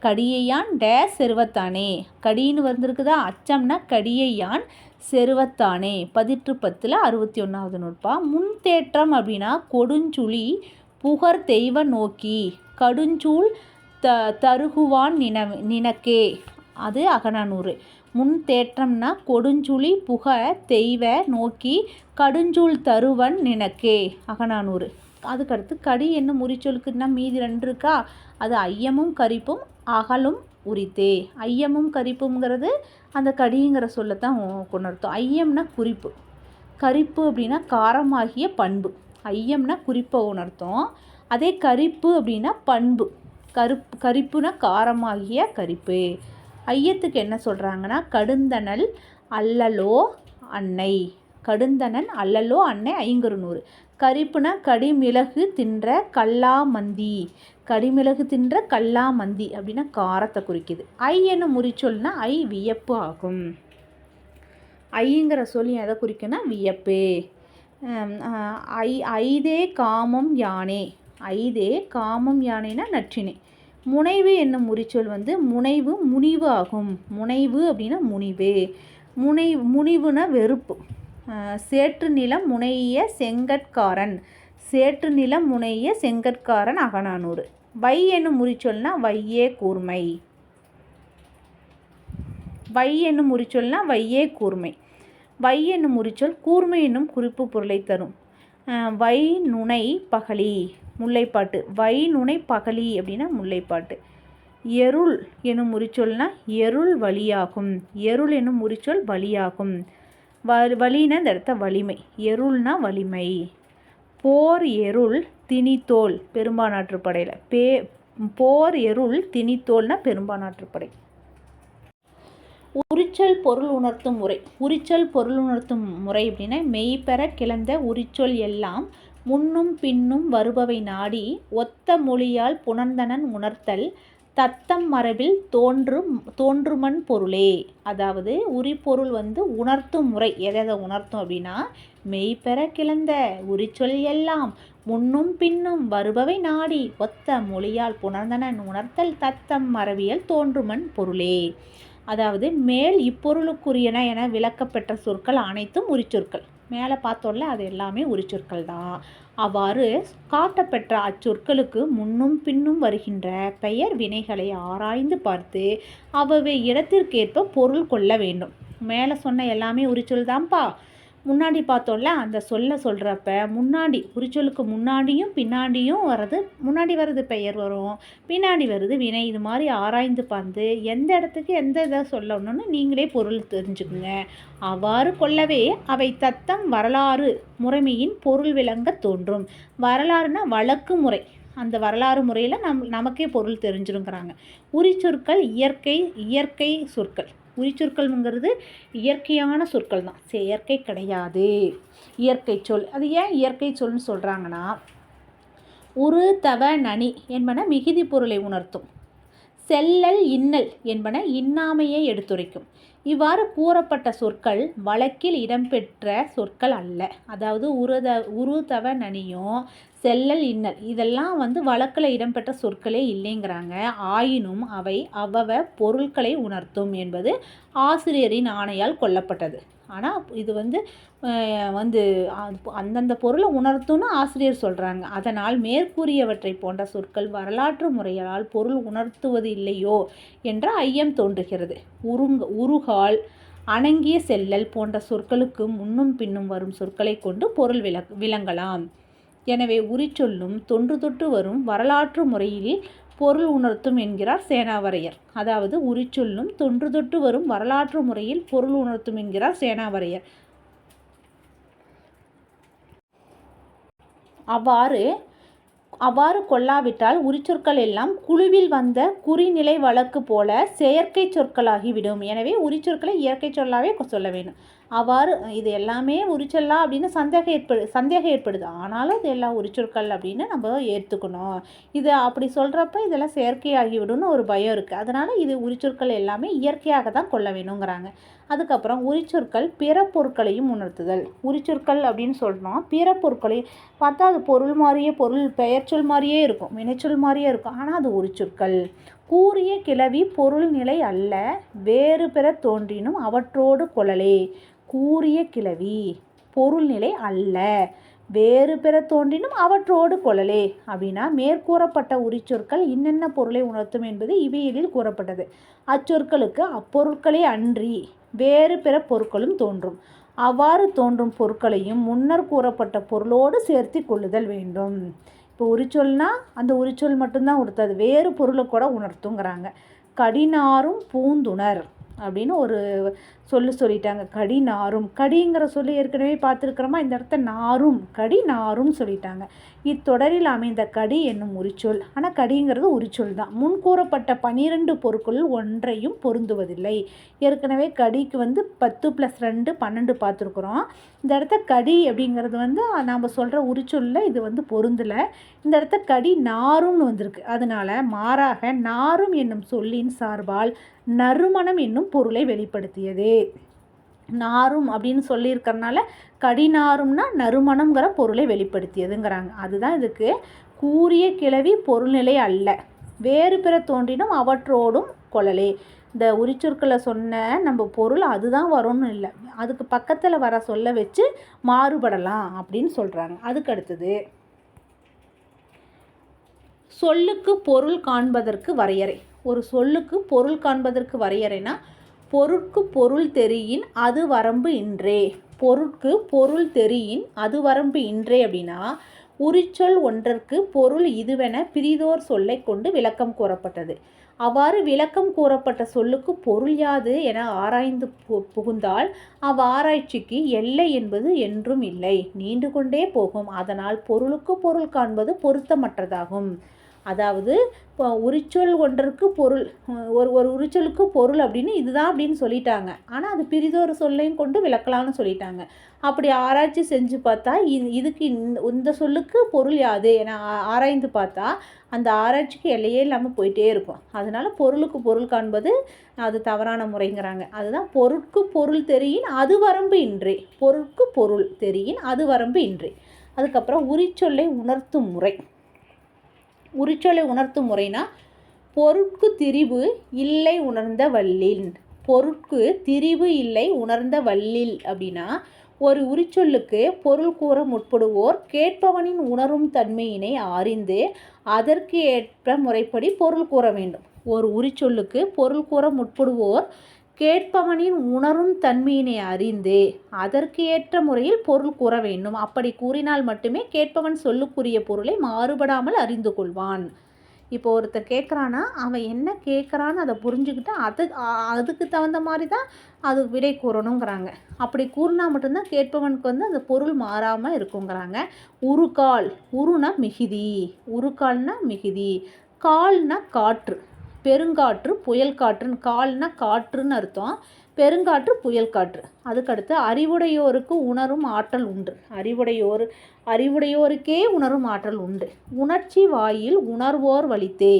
கடியை யான் டேஸ் செருவத்தானே. கடின்னு வந்திருக்குதா. அச்சம்னா கடியை யான் செருவத்தானே. 10 61வது நூற்பா. முன்தேற்றம் அப்படின்னா கொடுஞ்சுழி புகர் தெய்வ நோக்கி கடுஞ்சூல் தருகுவான் நினக்கே. அது அகநானூறு. முன்தேற்றம்னா கொடுஞ்சுழி புக தெய்வ நோக்கி கடுஞ்சூல் தருவன் நினக்கே அகநானூறு. அதுக்கடுத்து கடி என்னும் உரிச்சொலுக்குன்னா மீதி 2 இருக்கா. அது ஐயமும் கரிப்பும் அகலும் உரித்தே. ஐயமும் கரிப்புங்கிறது அந்த கடிங்கிற சொல்லத்தான் கொண்டர்த்தம். ஐயம்னா குறிப்பு. கரிப்பு அப்படின்னா காரமாகிய பண்பு. ஐயம்னா குறிப்பை உணர்த்தும். அதே கரிப்பு அப்படின்னா பண்பு. கரிப்புனா காரமாகிய கரிப்பு. ஐயத்துக்கு என்ன சொல்கிறாங்கன்னா கடுந்தனல் அல்லலோ அன்னை. கடுந்தனன் அல்லலோ அன்னை 500. கரிப்புனா கடிமிளகு தின்ற கல்லாமந்தி. கடிமிளகு தின்ற கல்லாமந்தி அப்படின்னா காரத்தை குறிக்குது. ஐ என்னும் முறிச்சொல்னா ஐ வியப்பு ஆகும். ஐங்கிற சொல்லி எதை குறிக்குன்னா வியப்பு. ஐதே காமம் யானே. ஐதே காமம் யானேனா நற்றினை. முனைவு என்னும் முறிச்சொல் வந்து முனைவு முனிவு ஆகும். முனைவு அப்படின்னா முனிவு. முனிவுனா வெறுப்பு. சேற்று நிலம் முனைய செங்கற்காரன். சேற்று நிலம் முனைய செங்கற்காரன் அகநானூறு. வை என்னும் முறிச்சொல்னா வையே கூர்மை. வை என்னும் முறிச்சொல்னா வையே கூர்மை. வை என்னும் முறிச்சொல் கூர்மை என்னும் குறிப்பு பொருளை தரும். வை நுனை பகலி முல்லைப்பாட்டு. வை நுனை பகலி அப்படின்னா முல்லைப்பாட்டு. எருள் என்னும் முறிச்சொல்னா எருள் வலியாகும். எருள் என்னும் முறிச்சொல் வலியாகும். வலினா இந்த இடத்த வலிமை. எருள்னா வலிமை. போர் எருள் திணித்தோல் பெரும்பானாற்றுப்படையில். போர் எருள் திணித்தோல்னா பெரும்பானாற்றுப்படை. உரிச்சொல் பொருள் உணர்த்தும் முறை. உரிச்சொல் பொருள் உணர்த்தும் முறை அப்படின்னா மெய்பெற கிளந்த உரிச்சொல் எல்லாம் முன்னும் பின்னும் வருபவை நாடி ஒத்த மொழியால் புணர்ந்தனன் உணர்த்தல் தத்தம் மரபில் தோன்றுமன் பொருளே. அதாவது உரிப்பொருள் வந்து உணர்த்தும் முறை. எதை உணர்த்தும் அப்படின்னா மெய்பெற கிளந்த உரிச்சொல் எல்லாம் முன்னும் பின்னும் வருபவை நாடி ஒத்த மொழியால் புணர்ந்தனன் உணர்த்தல் தத்தம் மரபியல் தோன்றுமன் பொருளே. அதாவது மேல் இப்பொருளுக்குரியன என விளக்கப்பெற்ற சொற்கள் அனைத்தும் உரிச்சொற்கள். மேலே பார்த்தோம்ல அது எல்லாமே உரிச்சொற்கள் தான். அவ்வாறு காட்டப்பெற்ற அச்சொற்களுக்கு முன்னும் பின்னும் வருகின்ற பெயர் வினைகளை ஆராய்ந்து பார்த்து அவ்வவை இடத்திற்கேற்ப பொருள் கொள்ள வேண்டும். மேலே சொன்ன எல்லாமே உரிச்சொல் தான்ப்பா. முன்னாடி பார்த்தோம்ல அந்த சொல்கிறப்ப முன்னாடி உரிச்சொலுக்கு முன்னாடியும் பின்னாடியும் வர்றது. முன்னாடி வர்றது பெயர் வரும், பின்னாடி வருது வினை. இது மாதிரி ஆராய்ந்து பார்த்து எந்த இடத்துக்கு எந்த இதை சொல்லணும்னு நீங்களே பொருள் தெரிஞ்சுக்குங்க. அவ்வாறு கொள்ளவே அவை தத்தம் வரலாறு முறைமையின் பொருள் விளங்க தோன்றும். வரலாறுனா வழக்கு முறை. அந்த வரலாறு முறையில் நமக்கே பொருள் தெரிஞ்சிருங்கிறாங்க. உரிச்சொற்கள் இயற்கை சொற்கள். உரிச்சொற்கள்ங்கிறது இயற்கையான சொற்கள் தான், செயற்கை கிடையாது. இயற்கை சொல். அது ஏன் இயற்கை சொல்னு சொல்கிறாங்கன்னா, உரு தவ நனி என்பன மிகுதி பொருளை உணர்த்தும். செல்லல் இன்னல் என்பன இன்னாமையை எடுத்துரைக்கும். இவ்வாறு கூறப்பட்ட சொற்கள் வழக்கில் இடம்பெற்ற சொற்கள் அல்ல. அதாவது உரு தவ நனியும் செல்லல் இன்னல் இதெல்லாம் வழக்கில் இடம்பெற்ற சொற்களே இல்லைங்கிறாங்க. ஆயினும் அவை அவ்வவ பொருட்களை உணர்த்தும் என்பது ஆசிரியரின் ஆணையால் கொள்ளப்பட்டது. ஆனால் இது அந்தந்த பொருளை உணர்த்தும்னு ஆசிரியர் சொல்கிறாங்க. அதனால் மேற்கூறியவற்றை போன்ற சொற்கள் வரலாற்று முறையால் பொருள் உணர்த்துவது இல்லையோ என்ற ஐயம் தோன்றுகிறது. உருகால் அணங்கிய செல்லல் போன்ற சொற்களுக்கு முன்னும் பின்னும் வரும் சொற்களை கொண்டு பொருள் விளங்கலாம். எனவே உரிச்சொல்லும் தொன்று தொட்டு வரும் வரலாற்று முறையில் பொருள் உணர்த்தும் என்கிறார் சேனாவரையர். அதாவது உரிச்சொல்லும் தொன்று தொட்டு வரும் வரலாற்று முறையில் பொருள் உணர்த்தும் என்கிறார் சேனாவரையர். அவ்வாறு கொள்ளாவிட்டால் உரிச்சொற்கள் எல்லாம் குழுவில் வந்த குறிநிலை வழக்கு போல செயற்கை சொற்களாகிவிடும். எனவே உரிச்சொற்களை இயற்கை சொல்லாவே சொல்ல வேண்டும். அவ்வாறு இது எல்லாமே உரிச்சொல்லா அப்படின்னு சந்தேகம் ஏற்படுது. ஆனாலும் இது எல்லாம் உரிச்சொற்கள் அப்படின்னு நம்ம ஏற்றுக்கணும். இது அப்படி சொல்கிறப்ப இதெல்லாம் செயற்கையாகிவிடும்னு ஒரு பயம் இருக்குது. அதனால் இது உரிச்சொற்கள் எல்லாமே இயற்கையாக தான் கொள்ள வேணுங்கிறாங்க. அதுக்கப்புறம் உரிச்சொற்கள் பிற பொருட்களையும் உணர்த்துதல். உரிச்சொற்கள் அப்படின்னு சொல்கிறோம், பிற பொருட்களையும் பார்த்தா அது பொருள் மாதிரியே, பெயர் சொல் மாதிரியே இருக்கும், வினைச்சொல் மாதிரியே இருக்கும். ஆனால் அது உரிச்சொற்கள். கூறிய கிளவி பொருள் நிலை அல்ல, வேறு பெற தோன்றினும் அவற்றோடு கொள்ளலே. கூறிய கிளவி பொருள் நிலை அல்ல, வேறு பெற தோன்றினும் அவற்றோடு கொள்ளலே அப்படின்னா, மேற்கூறப்பட்ட உரிச்சொற்கள் இன்னென்ன பொருளை உணர்த்தும் என்பது இவையிலில் கூறப்பட்டது. அச்சொற்களுக்கு அப்பொருட்களே அன்றி வேறு பிற பொருட்களும் தோன்றும். அவ்வாறு தோன்றும் பொருட்களையும் முன்னர் கூறப்பட்ட பொருளோடு சேர்த்து கொள்ளுதல் வேண்டும். இப்போ உரிச்சொல்னா அந்த உரிச்சொல் மட்டும்தான் உணர்த்தாது, வேறு பொருளை கூட உணர்த்துங்கிறாங்க. கடினாரும் பூந்துணர் அப்படின்னு ஒரு சொல்லிட்டாங்க. கடி நாரும், கடிங்கிற சொல்லி ஏற்கனவே பார்த்துருக்கிறோமா, இந்த இடத்த நாரும், கடி நாரும் சொல்லிட்டாங்க. இத்தொடரில் அமைந்த கடி என்னும் உரிச்சொல். ஆனால் கடிங்கிறது உரிச்சொல் தான். முன் கூறப்பட்ட 12 பொருட்களுள் ஒன்றையும் பொருந்துவதில்லை. ஏற்கனவே கடிக்கு 10 + 2 12 பார்த்துருக்குறோம். இந்த இடத்த கடி அப்படிங்கிறது நாம் சொல்கிற உரிச்சொல்லில் இது பொருந்தலை. இந்த இடத்த கடி நாரும்னு வந்திருக்கு. அதனால் மாறாக நாரும் என்னும் சொல்லின் சார்பால் நறுமணம் என்னும் பொருளை வெளிப்படுத்தியது. நாரும் அப்படின்னு சொல்லியிருக்கிறனால கடிநாரும்னா நறுமணம்ங்கிற பொருளை வெளிப்படுத்தியதுங்கிறாங்க. அதுதான் இதுக்கு கூறிய கிளவி பொருள்நிலை அல்ல, வேறு பிற தோன்றினும் அவற்றோடும் கொள்ளலே. இந்த உரிச்சொற்களை சொன்ன நம்ம பொருள் அதுதான் வரும்னு இல்லை, அதுக்கு பக்கத்தில் வர சொல்ல வச்சு மாறுபடலாம் அப்படின்னு சொல்கிறாங்க. அதுக்கு அடுத்தது சொல்லுக்கு பொருள் காண்பதற்கு வரையறை. ஒரு சொல்லுக்கு பொருள் காண்பதற்கு வரையறைனா, பொருட்கு பொருள் தெரியின் அது வரம்பு இன்றே. பொருட்கு பொருள் தெரியின் அது வரம்பு இன்றே அப்படின்னா, உரிச்சொல் ஒன்றற்கு பொருள் இதுவென பிரிதோர் சொல்லை கொண்டு விளக்கம் கூறப்பட்டது. அவ்வாறு விளக்கம் கூறப்பட்ட சொல்லுக்கு பொருள் யாது என ஆராய்ந்து புகுந்தால் அவ்வாராய்ச்சிக்கு எல்லை என்பது என்றும் இல்லை, நீண்டு கொண்டே போகும். அதனால் பொருளுக்கு பொருள் காண்பது பொருத்தமற்றதாகும். அதாவது உரிச்சொல் ஒன்றற்கு பொருள், ஒரு உரிச்சொலுக்கு பொருள் அப்படின்னு இதுதான் அப்படின்னு சொல்லிட்டாங்க. ஆனால் அது பிரிதொரு சொல்லையும் கொண்டு விளக்கலாம்னு சொல்லிட்டாங்க. அப்படி ஆராய்ச்சி செஞ்சு பார்த்தா இதுக்கு இந்த சொல்லுக்கு பொருள் யாது என ஆராய்ந்து பார்த்தா அந்த ஆராய்ச்சிக்கு எல்லையே இல்லாமல் போயிட்டே இருக்கும். அதனால் பொருளுக்கு பொருள் காண்பது அது தவறான முறைங்கிறாங்க. அதுதான் பொருட்கு பொருள் தெரியின் அது வரம்பு இன்றே. பொருட்கு பொருள் தெரியின் அது வரம்பு இன்றே. அதுக்கப்புறம் உரிச்சொல்லை உணர்த்தும் முறை. உரிச்சொல்லை உணர்த்தும் முறைனா, பொருட்கு திரிவு இல்லை உணர்ந்த வல்லில். பொருட்கு திரிவு இல்லை உணர்ந்த வல்லில் அப்படின்னா, ஒரு உரிச்சொல்லுக்கு பொருள் கூற முற்படுவோர் கேட்பவனின் உணரும் தன்மையினை அறிந்து அதற்கு ஏற்ற முறைப்படி பொருள் கூற வேண்டும். ஒரு உரிச்சொல்லுக்கு பொருள் கூற முற்படுவோர் கேட்பவனின் உணரும் தன்மையினை அறிந்து அதற்கு ஏற்ற முறையில் பொருள் கூற வேண்டும். அப்படி கூறினால் மட்டுமே கேட்பவன் சொல்லுக்குரிய பொருளை மாறுபடாமல் அறிந்து கொள்வான். இப்போ ஒருத்தர் கேட்குறான்னா அவன் என்ன கேட்குறான்னு அதை புரிஞ்சுக்கிட்டு அதுக்கு தகுந்த மாதிரி தான் அது விடை கூறணுங்கிறாங்க. அப்படி கூறினா மட்டும்தான் கேட்பவனுக்கு அந்த பொருள் மாறாமல் இருக்குங்கிறாங்க. உருகால், உருனா மிகுதி, உருகால்னா மிகுதி, கால்னா காற்று. பெருங்காற்று புயல் காற்றுன்னு, கால்னா காற்றுன்னு அர்த்தம், பெருங்காற்று புயல் காற்று. அதுக்கடுத்து அறிவுடையோருக்கு உணரும் ஆற்றல் உண்டு. அறிவுடையோருக்கே உணரும் ஆற்றல் உண்டு. உணர்ச்சி வாயில் உணர்வோர் வலித்தே.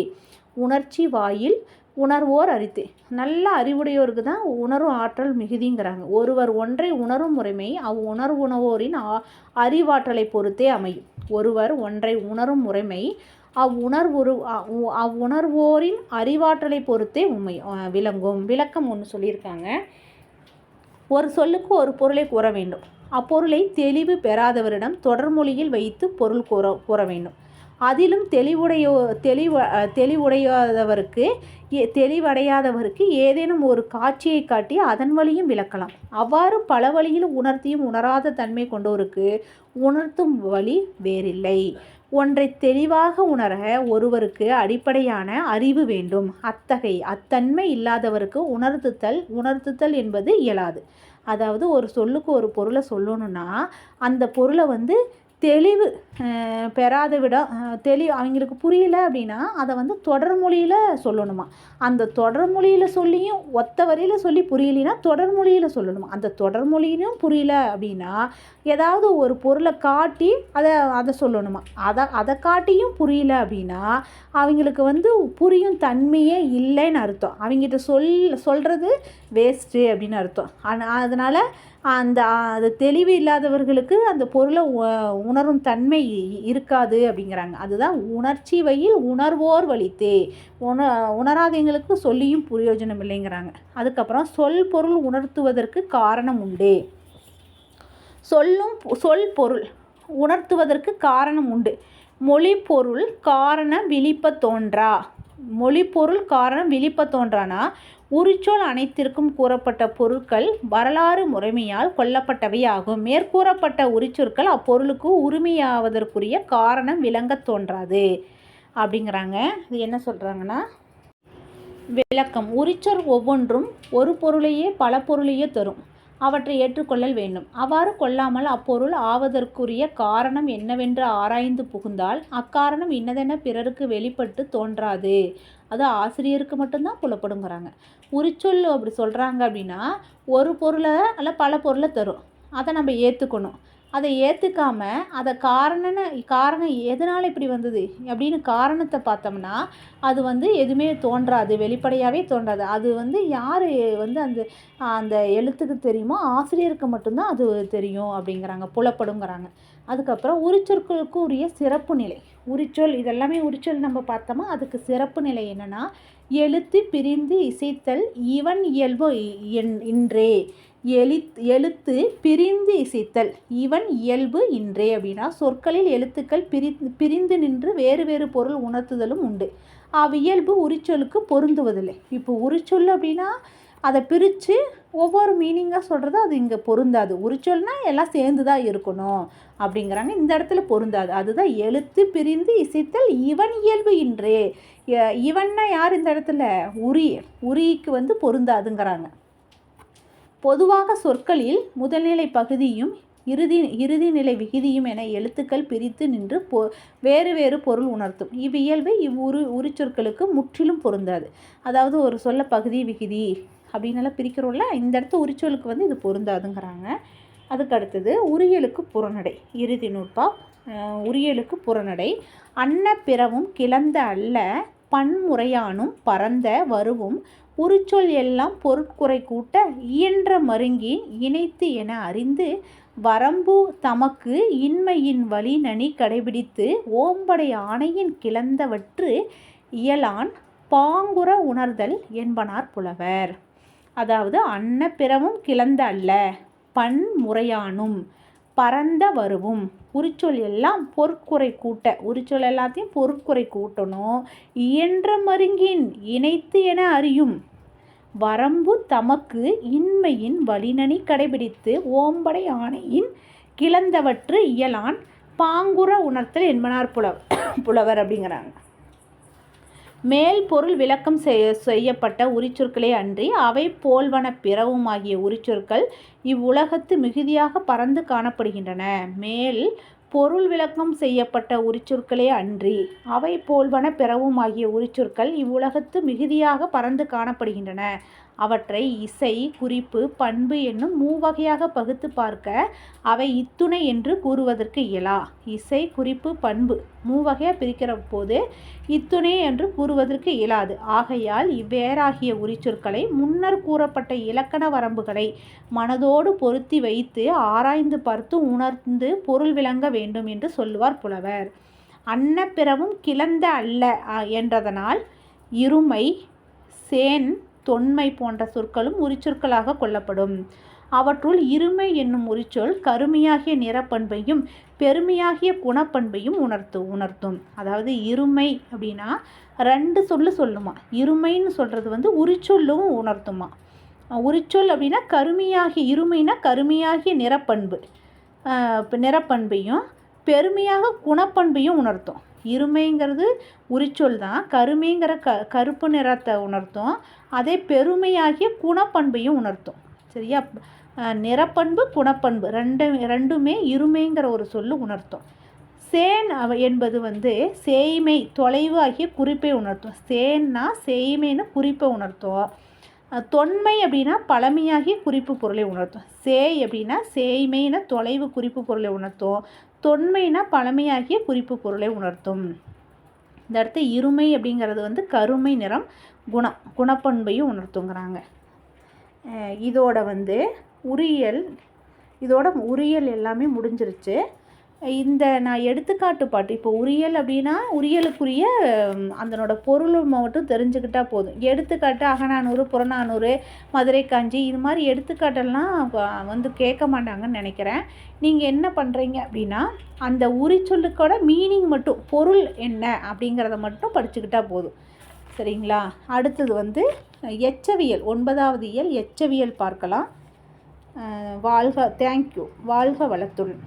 உணர்ச்சி வாயில் உணர்வோர் அறித்தே. நல்ல அறிவுடையோருக்கு தான் உணரும் ஆற்றல் மிகுதிங்கிறாங்க. ஒருவர் ஒன்றை உணரும் முறைமை உணர்வோரின் அறிவாற்றலை பொறுத்தே அமையும். ஒருவர் ஒன்றை உணரும் முறைமை அவ்வுணர்வோரின் அறிவாற்றலை பொறுத்தே விளங்கும். விளக்கம் ஒன்று சொல்லியிருக்காங்க. ஒரு சொல்லுக்கு ஒரு பொருளை கூற வேண்டும். அப்பொருளை தெளிவு பெறாதவரிடம் தொடர்மொழியில் வைத்து பொருள் கூற வேண்டும். அதிலும் தெளிவடையாதவருக்கு ஏதேனும் ஒரு காட்சியை காட்டி அதன் வழியும் விளக்கலாம். அவ்வாறு பல வழியிலும் உணர்த்தியும் உணராத தன்மை கொண்டோருக்கு உணர்த்தும் வழி வேறில்லை. ஒன்றை தெளிவாக உணர ஒருவருக்கு அடிப்படையான அறிவு வேண்டும். அத்தன்மை இல்லாதவருக்கு உணர்த்துதல் என்பது இயலாது. அதாவது ஒரு சொல்லுக்கு ஒரு பொருளை சொல்லணும்னா அந்த பொருளை தெளிவு அவங்களுக்கு புரியல அப்படின்னா அதை தொடர்மொழியில் சொல்லணுமா. அந்த தொடர்மொழியில் சொல்லியும் ஒத்த வரியில் சொல்லி புரியலைன்னா தொடர்மொழியில் சொல்லணுமா. அந்த தொடர்மொழியிலும் புரியல அப்படின்னா ஏதாவது ஒரு பொருளை காட்டி அதை சொல்லணுமா. அதை காட்டியும் புரியல அப்படின்னா அவங்களுக்கு புரியும் தன்மையே இல்லைன்னு அர்த்தம். அவங்ககிட்ட சொல்கிறது வேஸ்ட்டு அப்படின்னு அர்த்தம். அதனால் அது தெளிவு இல்லாதவர்களுக்கு அந்த பொருளை உணரும் தன்மை இருக்காது அப்படிங்கிறாங்க. அதுதான் உணர்ச்சி வழியில் உணர்வோர் வலித்தே. உணராதவங்களுக்கு சொல்லியும் பிரயோஜனம் இல்லைங்கிறாங்க. அதுக்கப்புறம் சொல் பொருள் உணர்த்துவதற்கு காரணம் உண்டு. சொல் பொருள் உணர்த்துவதற்கு காரணம் உண்டு. மொழி பொருள் காரணம் விழிப்ப தோன்றானா உரிச்சொல் அனைத்திற்கும் கூறப்பட்ட பொருட்கள் வரலாறு முறைமையால் கொல்லப்பட்டவை ஆகும். மேற்கூறப்பட்ட உரிச்சொற்கள் அப்பொருளுக்கு உரிமையாவதற்குரிய காரணம் விளங்கத் தோன்றாது அப்படிங்கிறாங்க. இது என்ன சொல்கிறாங்கன்னா, விளக்கம். உரிச்சொல் ஒவ்வொன்றும் ஒரு பொருளையே பல பொருளையே தரும். அவற்றை ஏற்றுக்கொள்ளல் வேண்டும். அவ்வாறு கொள்ளாமல் அப்பொருள் ஆவதற்குரிய காரணம் என்னவென்று ஆராய்ந்து புகுந்தால் அக்காரணம் இன்னதென பிறருக்கு வெளிப்பட்டு தோன்றாது. அது ஆசிரியருக்கு மட்டும்தான் புலப்படுங்கிறாங்க. உரிச்சொல் அப்படி சொல்கிறாங்க அப்படின்னா ஒரு பொருளை அல்ல பல பொருளை தரும். அதை நம்ம ஏற்றுக்கணும். அதை ஏற்றுக்காமல் அதை காரணம் எதனால் இப்படி வந்தது அப்படின்னு காரணத்தை பார்த்தோம்னா அது எதுவுமே தோன்றாது, வெளிப்படையாகவே தோன்றாது. அது யார் அந்த எழுத்துக்கு தெரியுமோ ஆசிரியருக்கு மட்டும்தான் அது தெரியும் அப்படிங்கிறாங்க, புலப்படுங்கிறாங்க. அதுக்கப்புறம் உரிச்சொற்களுக்கு உரிய சிறப்பு நிலை. இதெல்லாமே உரிச்சொல் நம்ம பார்த்தோமா, அதுக்கு சிறப்பு நிலை என்னென்னா, எழுத்து பிரிந்து இசைத்தல் இவன் இயல்பு இன்றே. எழுத்து பிரிந்து இசைத்தல் இவன் இயல்பு இன்றே அப்படின்னா சொற்களில் எழுத்துக்கள் பிரிந்து நின்று வேறு வேறு பொருள் உணர்த்துதலும் உண்டு. அவ்வியல்பு உரிச்சொலுக்கு பொருந்துவதில்லை. இப்போ உரிச்சொல் அப்படின்னா அதை பிரித்து ஒவ்வொரு மீனிங்காக சொல்கிறது அது இங்கே பொருந்தாது. உரிச்சொல்னால் எல்லாம் சேர்ந்து தான் இருக்கணும் அப்படிங்கிறாங்க. இந்த இடத்துல பொருந்தாது. அதுதான் எழுத்து பிரிந்து இசைத்தல் இவன் இயல்பு இன்றே. இவன்னா யார் இந்த இடத்துல? உரிக்கு பொருந்தாதுங்கிறாங்க. பொதுவாக சொற்களில் முதல்நிலை பகுதியும் இறுதி நிலை விகுதியும் என எழுத்துக்கள் பிரித்து நின்று வேறு வேறு பொருள் உணர்த்தும். இவ்வியல்பு உரிச்சொற்களுக்கு முற்றிலும் பொருந்தாது. அதாவது ஒரு சொல்ல பகுதி விகுதி அப்படின்னெல்லாம் பிரிக்கிறோம்ல, இந்த இடத்து உரிச்சொலுக்கு இது பொருந்தாதுங்கிறாங்க. அதுக்கடுத்தது உரியலுக்கு புறநடை. இறுதி நூற்பா. உரியலுக்கு புறநடை. அன்ன பிறவும் கிளந்த அல்ல பன்முறையானும் பரந்த வருவும் உரிச்சொல் எல்லாம் பொருட்குறை கூட்ட இயன்ற மருங்கி இணைத்து என அறிந்து வரம்பு தமக்கு இன்மையின் வழி நனி கடைபிடித்து ஓம்படை ஆணையின் கிளந்தவற்று இயலான் பாங்குற உணர்தல் என்பனார் புலவர். அதாவது அன்ன பிறவும் கிளந்த அல்ல பன்முறையானும் பரந்த வருவும் உரிச்சொல் எல்லாம் பொருட்குறை கூட்ட, உரிச்சொல் எல்லாத்தையும் பொருட்குறை கூட்டணும். இயன்ற மருங்கின் இணைத்து என அறியும் வரம்பு தமக்கு இன்மையின் வழிநனி கடைபிடித்து ஓம்படை ஆணையின் கிளந்தவற்று இயலான் பாங்குற உணர்த்தல் என்பனார் புலவர் அப்படிங்கிறாங்க. மேல் பொருள் விளக்கம் செய்யப்பட்ட உரிச்சொற்களே அன்றி அவை போல்வன பிறவும் ஆகிய உரிச்சொற்கள் இவ்வுலகத்து மிகுதியாக பறந்து காணப்படுகின்றன. மேல் பொருள் விளக்கம் செய்யப்பட்ட உரிச்சொற்களே அன்றி அவை போல்வன பிறவும் ஆகிய உரிச்சொற்கள் இவ்வுலகத்து மிகுதியாக பரந்து காணப்படுகின்றன. அவற்றை இசை, குறிப்பு, பண்பு என்னும் மூவகையாக பகுத்து பார்க்க அவை இத்துணை என்று கூறுவதற்கு இயலா. இசை, குறிப்பு, பண்பு மூவகையாக பிரிக்கிற போது இத்துணை என்று கூறுவதற்கு இயலாது. ஆகையால் இவ்வேறாகிய உரிச்சொற்களை முன்னர் கூறப்பட்ட இலக்கண வரம்புகளை மனதோடு பொருத்தி வைத்து ஆராய்ந்து பார்த்து உணர்ந்து பொருள் விளங்க வேண்டும் என்று சொல்லுவார் புலவர். அன்ன பிறவும் கிளந்த அல்ல என்றதனால் இருமை, சேன், தொன்மை போன்ற சொற்களும் உரிச்சொற்களாக கொள்ளப்படும். அவற்றுள் இருமை என்னும் உரிச்சொல் கருமையாகிய நிறப்பண்பையும் பெருமையாகிய குணப்பண்பையும் உணர்த்தும். அதாவது இருமை அப்படின்னா 2 சொல்லு சொல்லுமா. இருமைன்னு சொல்கிறது உரிச்சொல்லும் உணர்த்துமா. உரிச்சொல் அப்படின்னா இருமைனா கருமையாகிய நிறப்பண்பையும் பெருமையாக குணப்பண்பையும் உணர்த்தும். இருமைங்கிறது உரிச்சொல் தான். கருமைங்கிற கருப்பு நிறத்தை உணர்த்தும். அதே பெருமையாகிய குணப்பண்பையும் உணர்த்தும். சரியா? நிறப்பண்பு, குணப்பண்பு ரெண்டுமே இருமைங்கிற ஒரு சொல்லு உணர்த்தும். சேன் என்பது சேய்மை, தொலைவு ஆகிய குறிப்பை உணர்த்தும். சேன்னா சேய்மைன்னு குறிப்பை உணர்த்தும். தொன்மை அப்படின்னா பழமையாகிய குறிப்பு பொருளை உணர்த்தும். சேய் அப்படின்னா சேய்மைன்னா தொலைவு குறிப்பு பொருளை உணர்த்தும். தொன்மைனா பழமையாகிய குறிப்பு பொருளை உணர்த்தும். இந்த இடத்துல இருமை அப்படிங்கிறது கருமை நிறம், குணப்பண்பையும் உணர்த்துங்கிறாங்க. இதோட உரியல் எல்லாமே முடிஞ்சிருச்சு. இந்த நான் எடுத்துக்காட்டு பாட்டு இப்போ உரியல் அப்படின்னா உரியலுக்குரிய அதனோட பொருள் மட்டும் தெரிஞ்சுக்கிட்டால் போதும். எடுத்துக்காட்டு அகநானூறு, புறநானூறு, மதுரை காஞ்சி இது மாதிரி எடுத்துக்காட்டெல்லாம் கேட்க மாட்டாங்கன்னு நினைக்கிறேன். நீங்கள் என்ன பண்ணுறீங்க அப்படின்னா அந்த உரிச்சொல்லுக்கோட மீனிங் மட்டும், பொருள் என்ன அப்படிங்கிறத மட்டும் படிச்சுக்கிட்டா போதும். சரிங்களா? அடுத்தது எச்சவியல், 9வது இயல் எச்சவியல் பார்க்கலாம். தேங்க்யூ. வாழ்க வளத்துடன்.